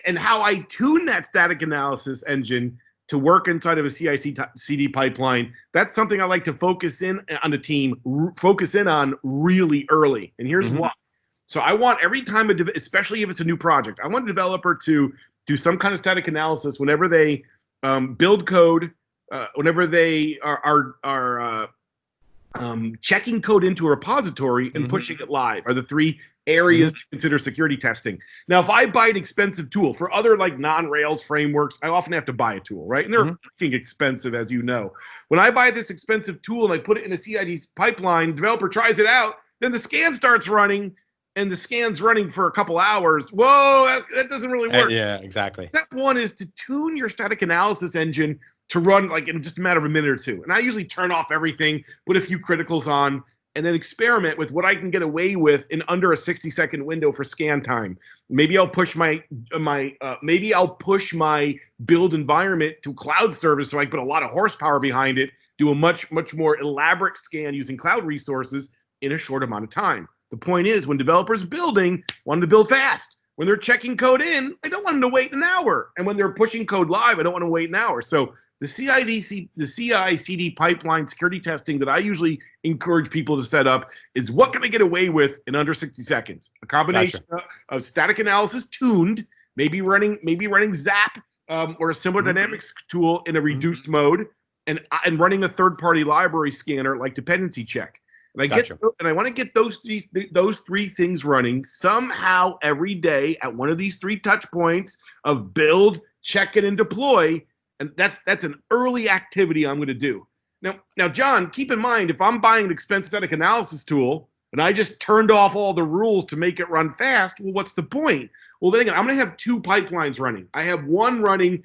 and how I tune that static analysis engine to work inside of a CI/CD pipeline, that's something I like to focus in on the team, focus in on really early. And here's why. So I want every time, especially if it's a new project, I want a developer to do some kind of static analysis whenever they build code, whenever they are checking code into a repository and pushing it live are the three areas to consider security testing. Now, if I buy an expensive tool for other like non-Rails frameworks, I often have to buy a tool, right? And they're freaking expensive, as you know. When I buy this expensive tool and I put it in a CI/CD pipeline, developer tries it out, then the scan starts running, and the scan's running for a couple hours. Whoa, that doesn't really work. Yeah, exactly. Step one is to tune your static analysis engine to run like in just a matter of a minute or two. And I usually turn off everything, put a few criticals on, and then experiment with what I can get away with in under a 60-second window for scan time. Maybe I'll push my build environment to cloud service so I can put a lot of horsepower behind it, do a much more elaborate scan using cloud resources in a short amount of time. The point is, when developers building, want them to build fast. When they're checking code in, I don't want them to wait an hour. And when they're pushing code live, I don't want to wait an hour. So the CI/CD pipeline security testing that I usually encourage people to set up is what can I get away with in under 60 seconds? A combination of static analysis tuned, maybe running Zap or a similar dynamics tool in a reduced mode, and running a third-party library scanner like dependency check. And I want to get those three things running somehow every day at one of these three touch points of build, check it, and deploy. And that's an early activity I'm going to do. Now, John, keep in mind, if I'm buying an expensive static analysis tool and I just turned off all the rules to make it run fast, well, what's the point? Well, then again, I'm going to have two pipelines running. I have one running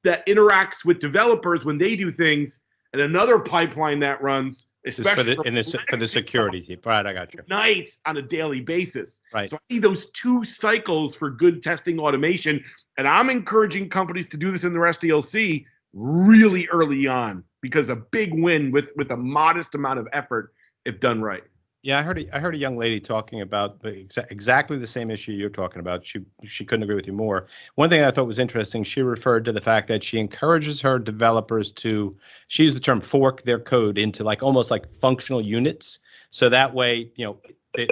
that interacts with developers when they do things, and another pipeline that runs especially for the security team. Right, I got you. Nights on a daily basis. Right. So I need those two cycles for good testing automation, and I'm encouraging companies to do this in their SDLC really early on, because a big win with a modest amount of effort if done right. Yeah, I heard a young lady talking about exactly the same issue you're talking about. She couldn't agree with you more. One thing I thought was interesting, she referred to the fact that she encourages her developers to, she used the term fork their code into almost like functional units. So that way,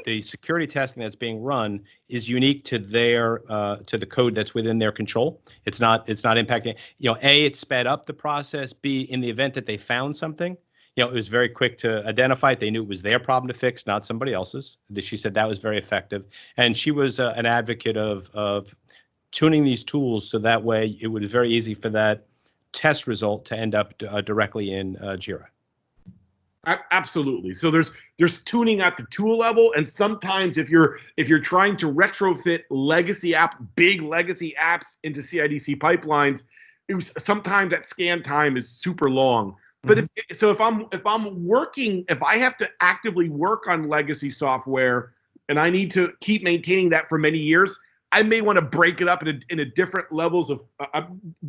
the security testing that's being run is unique to their to the code that's within their control. It's not impacting, A, it sped up the process. B, in the event that they found something, it was very quick to identify it. They knew it was their problem to fix, not somebody else's. She said that was very effective. And she was an advocate of tuning these tools so that way it was very easy for that test result to end up directly in Jira. Absolutely. So there's tuning at the tool level, and sometimes if you're trying to retrofit big legacy apps into CI/CD pipelines, sometimes that scan time is super long. But if I have to actively work on legacy software and I need to keep maintaining that for many years, I may want to break it up in a different levels of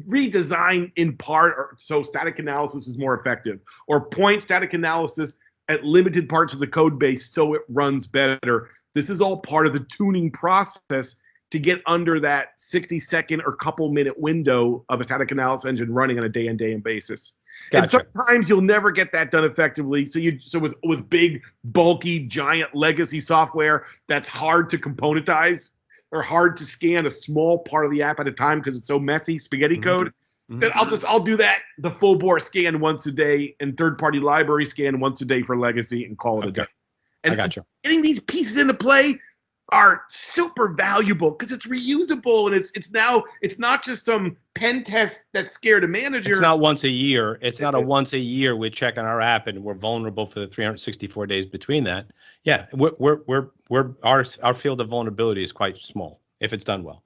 redesign in part, so static analysis is more effective, or point static analysis at limited parts of the code base so it runs better. This is all part of the tuning process to get under that 60-second or couple-minute window of a static analysis engine running on a day-in basis. Gotcha. And sometimes you'll never get that done effectively. So with big, bulky, giant legacy software that's hard to componentize or hard to scan a small part of the app at a time because it's so messy, spaghetti code, then I'll do that, the full bore scan once a day and third-party library scan once a day for legacy and call it a day. And getting these pieces into play are super valuable because it's reusable, and it's not just some pen test that scared a manager. It's not once a year. It's not a once a year we check on our app and we're vulnerable for the 364 days between that. Yeah, our field of vulnerability is quite small if it's done well.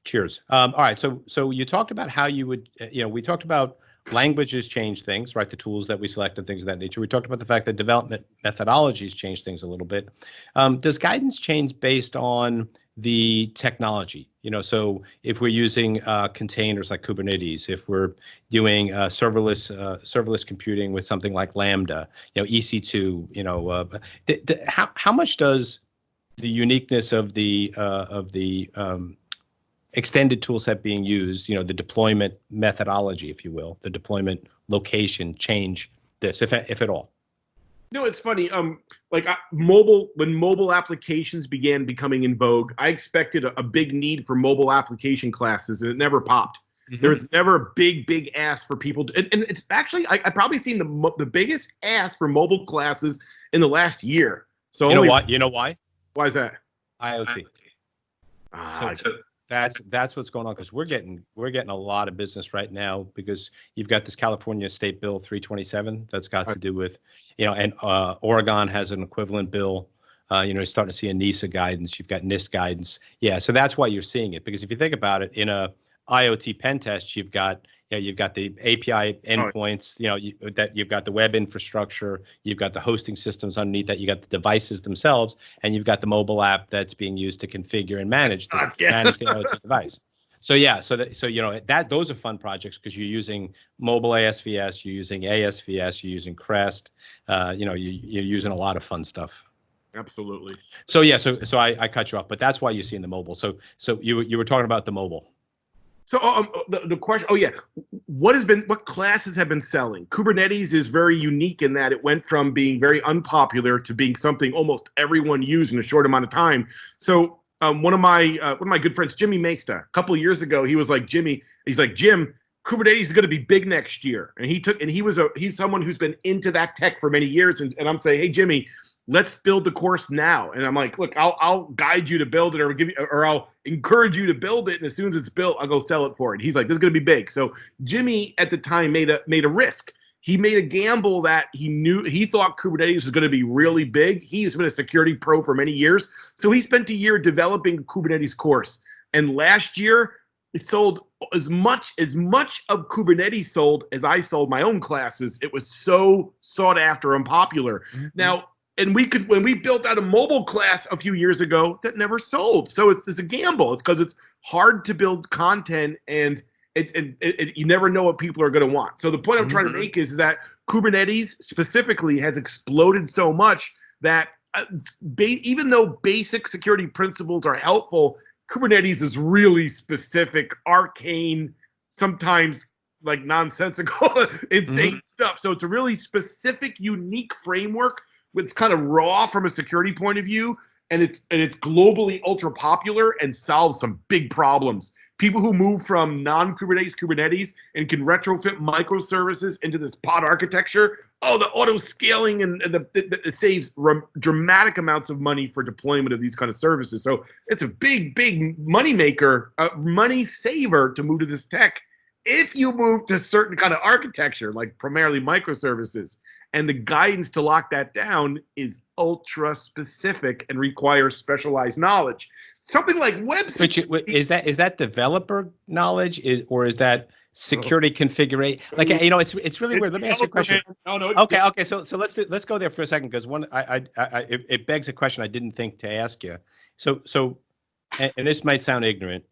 Cheers. All right, so you talked about how you would, we talked about languages change things, right? The tools that we select and things of that nature. We talked about the fact that development methodologies change things a little bit. Does guidance change based on the technology? So if we're using containers like Kubernetes, if we're doing serverless computing with something like Lambda, EC2, how much does the uniqueness of the extended tool set being used, the deployment methodology, if you will, the deployment location change this, if at all? No, it's funny. When mobile applications began becoming in vogue, I expected a big need for mobile application classes, and it never popped. Mm-hmm. There was never a big ask for people to, and it's actually I've probably seen the biggest ask for mobile classes in the last year. So you know what? You know why? Why is that? IoT. So that's what's going on, because we're getting a lot of business right now, because you've got this California State Bill 327 that's got to do with, and Oregon has an equivalent bill. You're starting to see a NISA guidance. You've got NIST guidance. Yeah, so that's why you're seeing it, because if you think about it, in a IoT pen test, you've got the API endpoints, you've got the web infrastructure, you've got the hosting systems underneath that, you got the devices themselves, and you've got the mobile app that's being used to configure and manage the IoT device. So those are fun projects, because you're using mobile ASVS, you're using ASVS, you're using Crest, you're using a lot of fun stuff. Absolutely. So I cut you off, but that's why you're seeing the mobile. So you were talking about the mobile. So the question, what classes have been selling? Kubernetes is very unique in that it went from being very unpopular to being something almost everyone used in a short amount of time. So one of my good friends, Jimmy Mesta, a couple of years ago, he was like, Jim, Kubernetes is going to be big next year. And he's someone who's been into that tech for many years. And I'm saying, hey, Jimmy, let's build the course now. And I'm like, look, I'll guide you to build it, or I'll encourage you to build it. And as soon as it's built, I'll go sell it for it. He's like, this is going to be big. So Jimmy at the time made a risk. He made a gamble that he thought Kubernetes was going to be really big. He has been a security pro for many years. So he spent a year developing a Kubernetes course. And last year it sold as much of Kubernetes sold as I sold my own classes. It was so sought after and popular. Mm-hmm. Now, and when we built out a mobile class a few years ago, that never sold. So it's a gamble. It's because it's hard to build content, and you never know what people are going to want. So the point I'm trying to make is that Kubernetes specifically has exploded so much that even though basic security principles are helpful, Kubernetes is really specific, arcane, sometimes like nonsensical, insane stuff. So it's a really specific, unique framework. It's kind of raw from a security point of view, and it's globally ultra popular and solves some big problems. People who move from Kubernetes and can retrofit microservices into this pod architecture, the auto scaling and it saves dramatic amounts of money for deployment of these kind of services. So it's a big money maker, money saver to move to this tech. If you move to certain kind of architecture, like primarily microservices, and the guidance to lock that down is ultra specific and requires specialized knowledge. Something like web security. Is that developer knowledge, or is that security configuration? Like, it's really weird. Let me ask you a question. Okay. So let's go there for a second, because it begs a question I didn't think to ask you. So, and this might sound ignorant,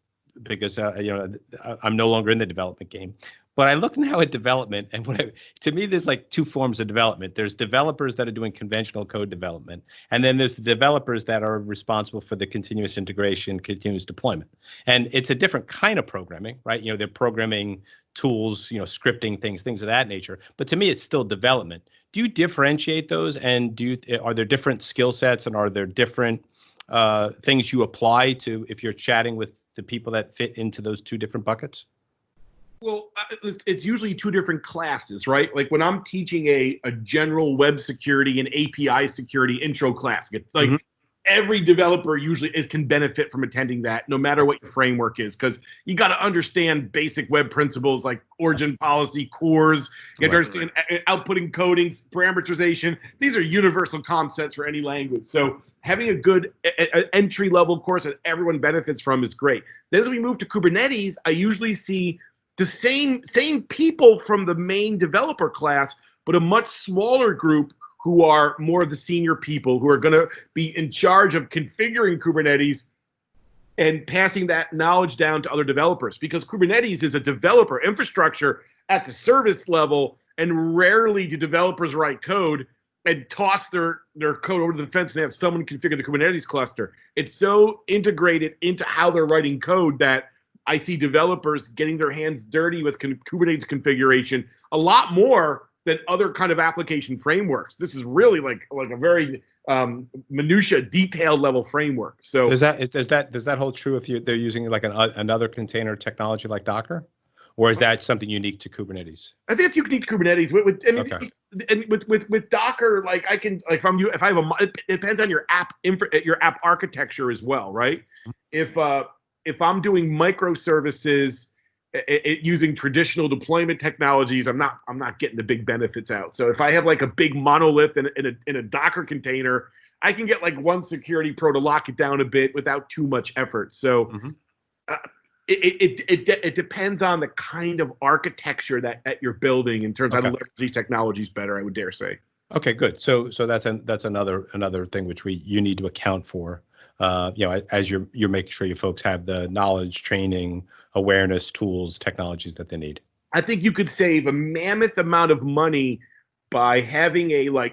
because I'm no longer in the development game. But I look now at development, and to me, there's like two forms of development. There's developers that are doing conventional code development, and then there's the developers that are responsible for the continuous integration, continuous deployment. And it's a different kind of programming, right? They're programming tools, scripting things of that nature. But to me, it's still development. Do you differentiate those, and are there different skill sets, and are there different things you apply to if you're chatting with the people that fit into those two different buckets? Well, it's usually two different classes, right? Like when I'm teaching a general web security and API security intro class, every developer usually can benefit from attending that, no matter what your framework is, because you got to understand basic web principles like origin policy, cores. You got to understand output encoding, parameterization. These are universal concepts for any language. So having a good entry-level course that everyone benefits from is great. Then as we move to Kubernetes, I usually see the same people from the main developer class, but a much smaller group who are more of the senior people who are going to be in charge of configuring Kubernetes and passing that knowledge down to other developers, because Kubernetes is a developer infrastructure at the service level, and rarely do developers write code and toss their code over the fence and have someone configure the Kubernetes cluster. It's so integrated into how they're writing code that I see developers getting their hands dirty with Kubernetes configuration a lot more than other kind of application frameworks. This is really like a very minutia, detailed level framework. So does that hold true if they're using like another container technology like Docker, or is that something unique to Kubernetes? I think it's unique to Kubernetes. With Docker, like I can, like if I have it depends on your app architecture as well, right? If I'm doing microservices, using traditional deployment technologies, I'm not getting the big benefits out. So if I have like a big monolith in a Docker container, I can get like one security pro to lock it down a bit without too much effort. So it depends on the kind of architecture that you're building in terms of how to leverage these technologies better, I would dare say. Okay, good. So that's another thing which you need to account for. As you're making sure your folks have the knowledge, training, awareness, tools, technologies that they need. I think you could save a mammoth amount of money by having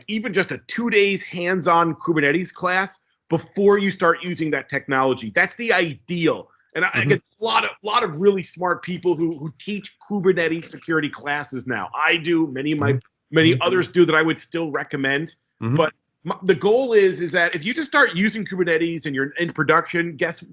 even just a 2 days hands-on Kubernetes class before you start using that technology. That's the ideal. And I get a lot of really smart people who teach Kubernetes security classes now. I do, many others do that I would still recommend. But the goal is that if you just start using Kubernetes and you're in production, guess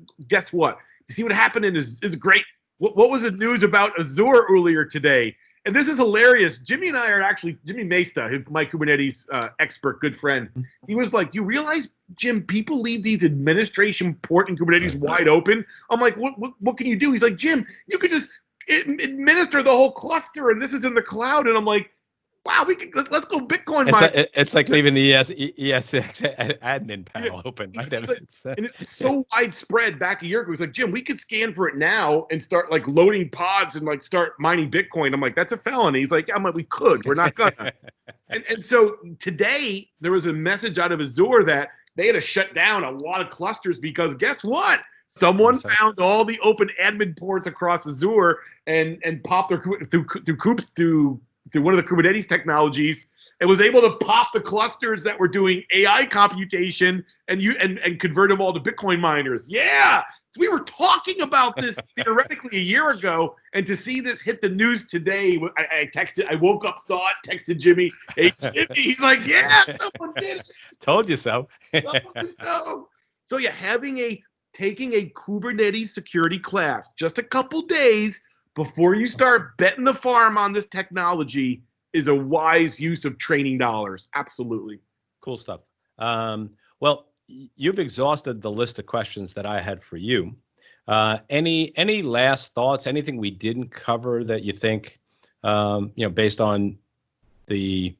what? You see what happened is great. What was the news about Azure earlier today? And this is hilarious. Jimmy and I are actually, Jimmy Mesta, my Kubernetes expert, good friend. He was like, do you realize, Jim, people leave these administration port in Kubernetes wide open? I'm like, what can you do? He's like, Jim, you could just administer the whole cluster and this is in the cloud. And I'm like, wow, let's go Bitcoin mine. It's like leaving the ESX admin panel open. And it's so widespread. Back a year ago, he's like, Jim, we could scan for it now and start like loading pods and like start mining Bitcoin. I'm like, that's a felony. He's like, yeah, we could. We're not gonna. and so today there was a message out of Azure that they had to shut down a lot of clusters because guess what? Someone found all the open admin ports across Azure and popped their through one of the Kubernetes technologies and was able to pop the clusters that were doing AI computation and convert them all to Bitcoin miners. Yeah. So we were talking about this theoretically a year ago, and to see this hit the news today, I woke up, saw it, texted Jimmy. Hey, Jimmy, he's like, yeah, someone did it. Told you so. So yeah, taking a Kubernetes security class, just a couple days before you start betting the farm on this technology, is a wise use of training dollars. Absolutely. Cool stuff. Well, you've exhausted the list of questions that I had for you. Any last thoughts? Anything we didn't cover that you think, based on the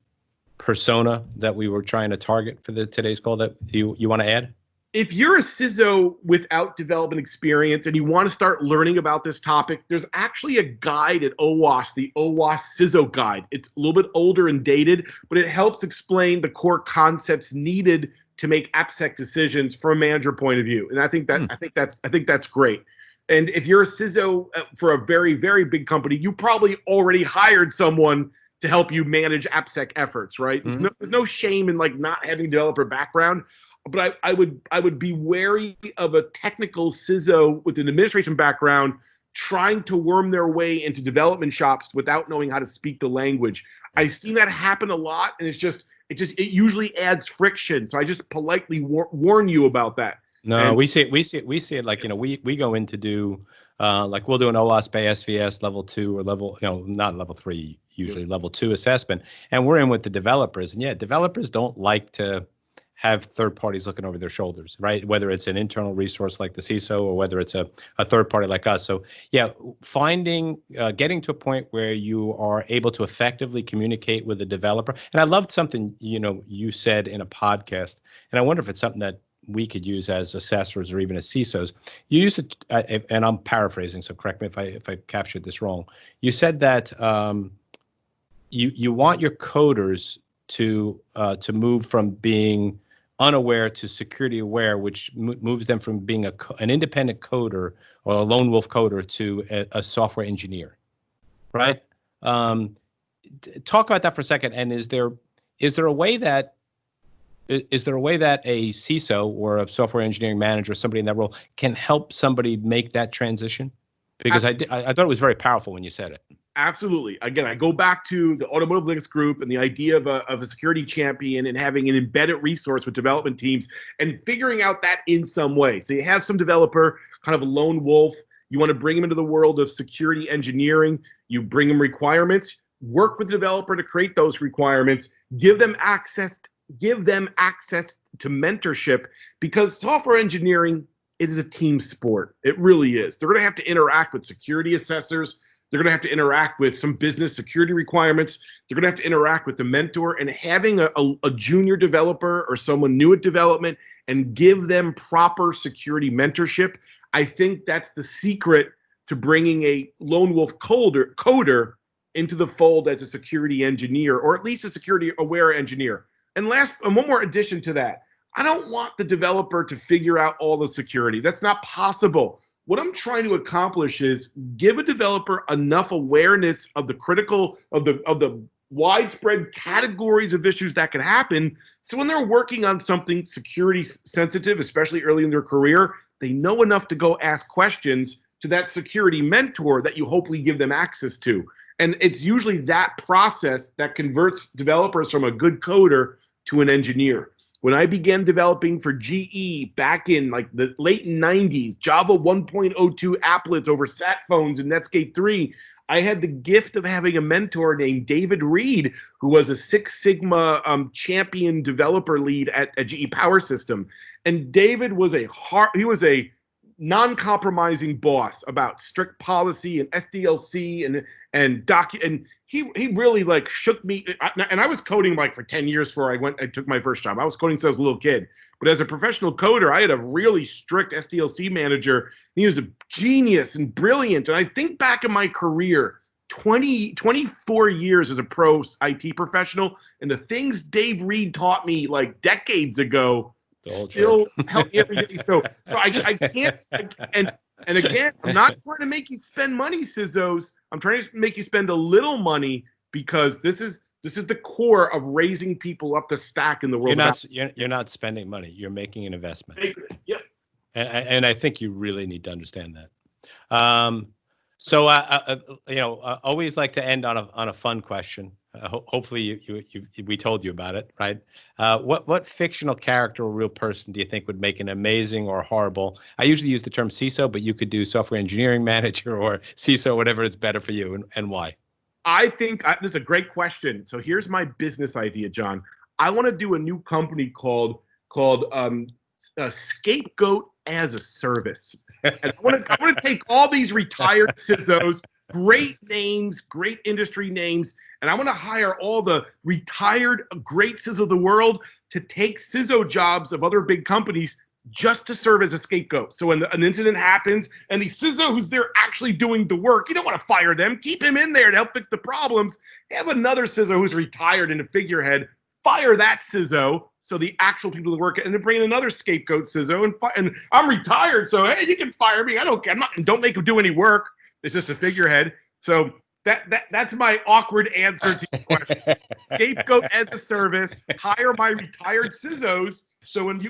persona that we were trying to target for today's call, that you want to add? If you're a CISO without development experience and you want to start learning about this topic, there's actually a guide at OWASP, the OWASP CISO guide. It's a little bit older and dated, but it helps explain the core concepts needed to make AppSec decisions from a manager point of view. And I think that's great. And if you're a CISO for a very, very big company, you probably already hired someone to help you manage AppSec efforts, right? There's no shame in like not having a developer background. But I would be wary of a technical CISO with an administration background trying to worm their way into development shops without knowing how to speak the language. I've seen that happen a lot, and it usually adds friction. So I just politely warn you about that. No, we see it like, we go in to do like we'll do an OWASP ASVS level 2 or level, not level 3, usually level 2 assessment, and we're in with the developers. And yeah, developers don't like to have third parties looking over their shoulders, right? Whether it's an internal resource like the CISO or whether it's a third party like us. So yeah, getting to a point where you are able to effectively communicate with the developer. And I loved something, you said in a podcast, and I wonder if it's something that we could use as assessors or even as CISOs. You used it, and I'm paraphrasing, so correct me if I captured this wrong. You said that you want your coders to move from being unaware to security aware, which moves them from being an independent coder or a lone wolf coder to a software engineer, right? Talk about that for a second. And is there a way that a CISO or a software engineering manager, somebody in that role, can help somebody make that transition? Because I thought it was very powerful when you said it. Absolutely. Again, I go back to the Automotive Linux Group and the idea of a security champion and having an embedded resource with development teams and figuring out that in some way. So you have some developer, kind of a lone wolf. You want to bring them into the world of security engineering. You bring them requirements, work with the developer to create those requirements, give them access to mentorship, because software engineering is a team sport. It really is. They're going to have to interact with security assessors. They're going to have to interact with some business security requirements. They're going to have to interact with the mentor, and having a junior developer or someone new at development and give them proper security mentorship. I think that's the secret to bringing a lone wolf coder into the fold as a security engineer, or at least a security aware engineer. And one more addition to that. I don't want the developer to figure out all the security. That's not possible. What I'm trying to accomplish is give a developer enough awareness of the the widespread categories of issues that can happen. So when they're working on something security sensitive, especially early in their career, they know enough to go ask questions to that security mentor that you hopefully give them access to. And it's usually that process that converts developers from a good coder to an engineer. When I began developing for GE back in like the late 90s, Java 1.02 applets over sat phones and Netscape 3, I had the gift of having a mentor named David Reed, who was a Six Sigma champion developer lead at GE Power System. And David was a non-compromising boss about strict policy and SDLC and he really like shook me. And I was coding like for 10 years before I took my first job. I was coding since I was a little kid, but as a professional coder, I had a really strict SDLC manager. He was a genius and brilliant. And I think back in my career, 24 years as a pro IT professional, and the things Dave Reed taught me like decades ago still help me every day. So I can't, and again, I'm not trying to make you spend money, CISOs. I'm trying to make you spend a little money, because this is the core of raising people up the stack in the world. You're not spending money. You're making an investment. Yep. And I think you really need to understand that. Always like to end on a fun question. Hopefully we told you about it, right? What fictional character or real person do you think would make an amazing or horrible? I usually use the term CISO, but you could do software engineering manager or CISO, whatever is better for you, and why? I think this is a great question. So here's my business idea, John. I want to do a new company called Scapegoat as a Service. And I want to take all these retired CISOs, great names, great industry names, and I want to hire all the retired great CISO of the world to take CISO jobs of other big companies just to serve as a scapegoat. So when an incident happens and the CISO who's there actually doing the work, you don't want to fire them. Keep him in there to help fix the problems. Have another CISO who's retired and a figurehead, fire that CISO, so the actual people that work, and then bring in another scapegoat CISO, and I'm retired, so hey, you can fire me. I don't care. Don't make him do any work. It's just a figurehead. So that's my awkward answer to your question. Scapegoat as a service. Hire my retired CISOs. So if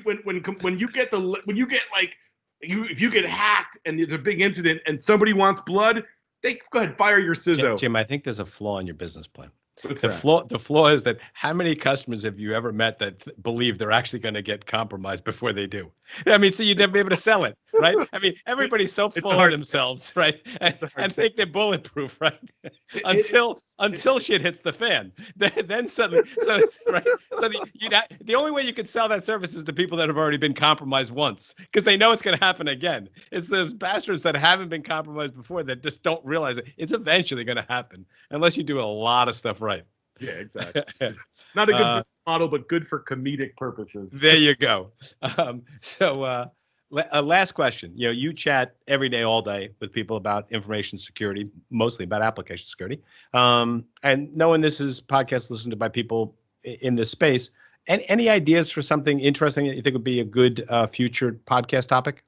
you get hacked and there's a big incident and somebody wants blood, they go ahead, fire your CISO. Jim, I think there's a flaw in your business plan. What's The that? flaw is that how many customers have you ever met that believe they're actually going to get compromised before they do? I mean, so you'd never be able to sell it, right? I mean, everybody's so full of themselves, right? And think they're bulletproof, right? Until shit hits the fan. Then suddenly, right? So the only way you can sell that service is to people that have already been compromised once, because they know it's going to happen again. It's those bastards that haven't been compromised before that just don't realize it. It's eventually going to happen unless you do a lot of stuff right. Yeah, exactly. Not a good business model, but good for comedic purposes. There you go. Last question. You chat every day, all day with people about information security, mostly about application security. And knowing this is podcast listened to by people in this space, any ideas for something interesting that you think would be a good future podcast topic?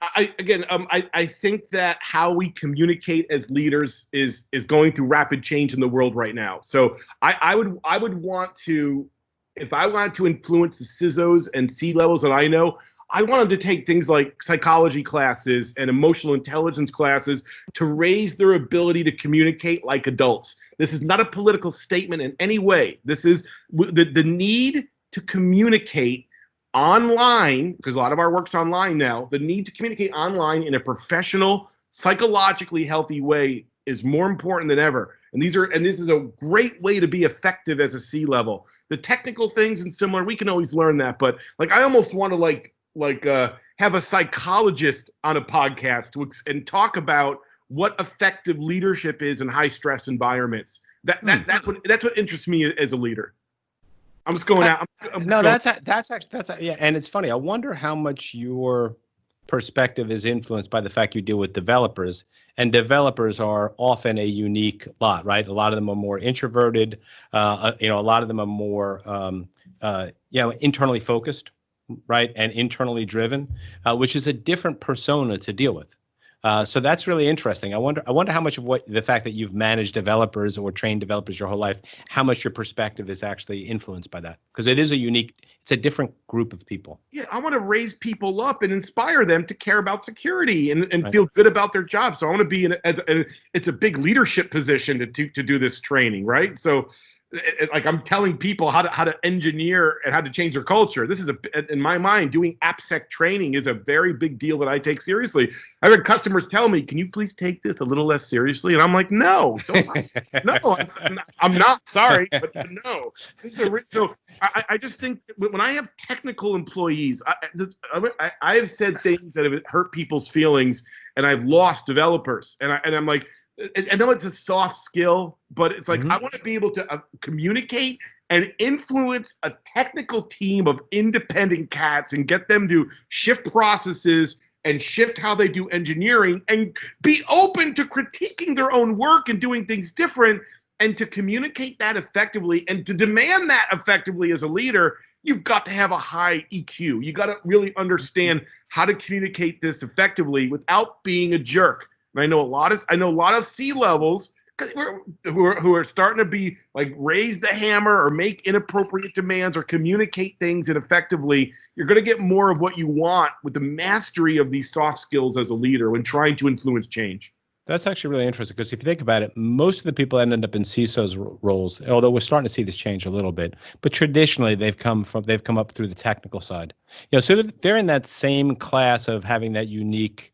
I think that how we communicate as leaders is going through rapid change in the world right now. So I would want to, if I wanted to influence the CISOs and C levels that I know, I want them to take things like psychology classes and emotional intelligence classes to raise their ability to communicate like adults. This is not a political statement in any way. This is the need to communicate online, because a lot of our work's online now. The need to communicate online in a professional, psychologically healthy way is more important than ever. And this is a great way to be effective as a C-level. The technical things and similar, we can always learn that. But like, I almost want to have a psychologist on a podcast and talk about what effective leadership is in high stress environments. That's what interests me as a leader. I'm just going out. That's actually, yeah. And it's funny. I wonder how much your perspective is influenced by the fact you deal with developers, and developers are often a unique lot, right? A lot of them are more introverted. A lot of them are more, internally focused, right, and internally driven, which is a different persona to deal with. So that's really interesting. I wonder how much of the fact that you've managed developers or trained developers your whole life, how much your perspective is actually influenced by that, because it's a different group of people. Yeah, I want to raise people up and inspire them to care about security and feel good about their job. So I want to be it's a big leadership position to do this training, right? So like, I'm telling people how to engineer and how to change their culture. This is in my mind, doing AppSec training is a very big deal that I take seriously. I've had customers tell me, "Can you please take this a little less seriously?" And I'm like, "No, I'm not sorry, but no." So I just think when I have technical employees, I have said things that have hurt people's feelings, and I've lost developers, and I'm like, I know it's a soft skill, but it's like, I want to be able to communicate and influence a technical team of independent cats and get them to shift processes and shift how they do engineering and be open to critiquing their own work and doing things different, and to communicate that effectively and to demand that effectively as a leader. You've got to have a high EQ. You got to really understand how to communicate this without being a jerk. And I know a lot of C-levels who are starting to be like, raise the hammer or make inappropriate demands or communicate things ineffectively. You're going to get more of what you want with the mastery of these soft skills as a leader when trying to influence change. That's actually really interesting, because if you think about it, most of the people that end up in CISO's roles, although we're starting to see this change a little bit, but traditionally they've come up through the technical side. So they're in that same class of having that unique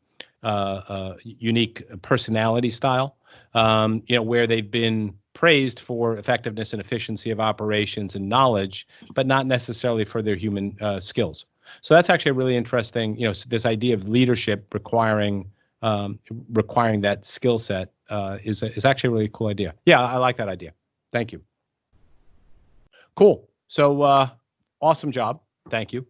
personality style, where they've been praised for effectiveness and efficiency of operations and knowledge, but not necessarily for their human skills. So that's actually a really interesting, this idea of leadership requiring that skill set is actually a really cool idea. Yeah, I like that idea. Thank you. Cool. So awesome job. Thank you.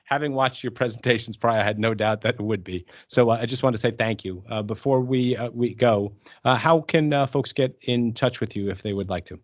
Having watched your presentations prior, I had no doubt that it would be. So I just want to say thank you. Before we go, how can folks get in touch with you if they would like to?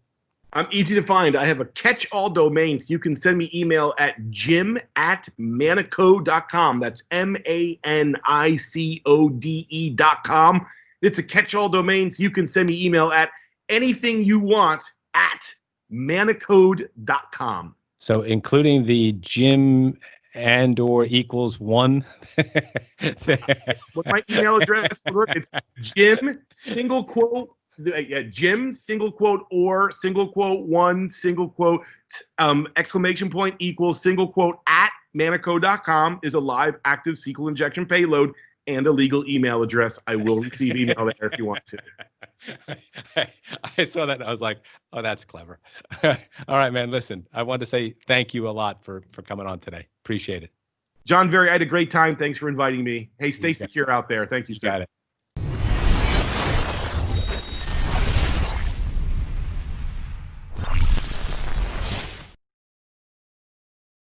I'm easy to find. I have a catch-all domain, so you can send me email at jim@manicode.com. That's MANICODE.com. It's a catch-all domain, so you can send me email at anything you want at manicode.com. So including the Jim and/or equals 1. What my email address? It's Jim single quote. Jim single quote or single quote 1 single quote exclamation point equals single quote at manicode.com is a live active SQL injection payload and a legal email address. I will receive email there if you want to. I saw that and I was like, oh, that's clever. All right, man. Listen, I want to say thank you a lot for coming on today. Appreciate it. John, I had a great time. Thanks for inviting me. Hey, stay secure out there. Thank you, sir. Got it.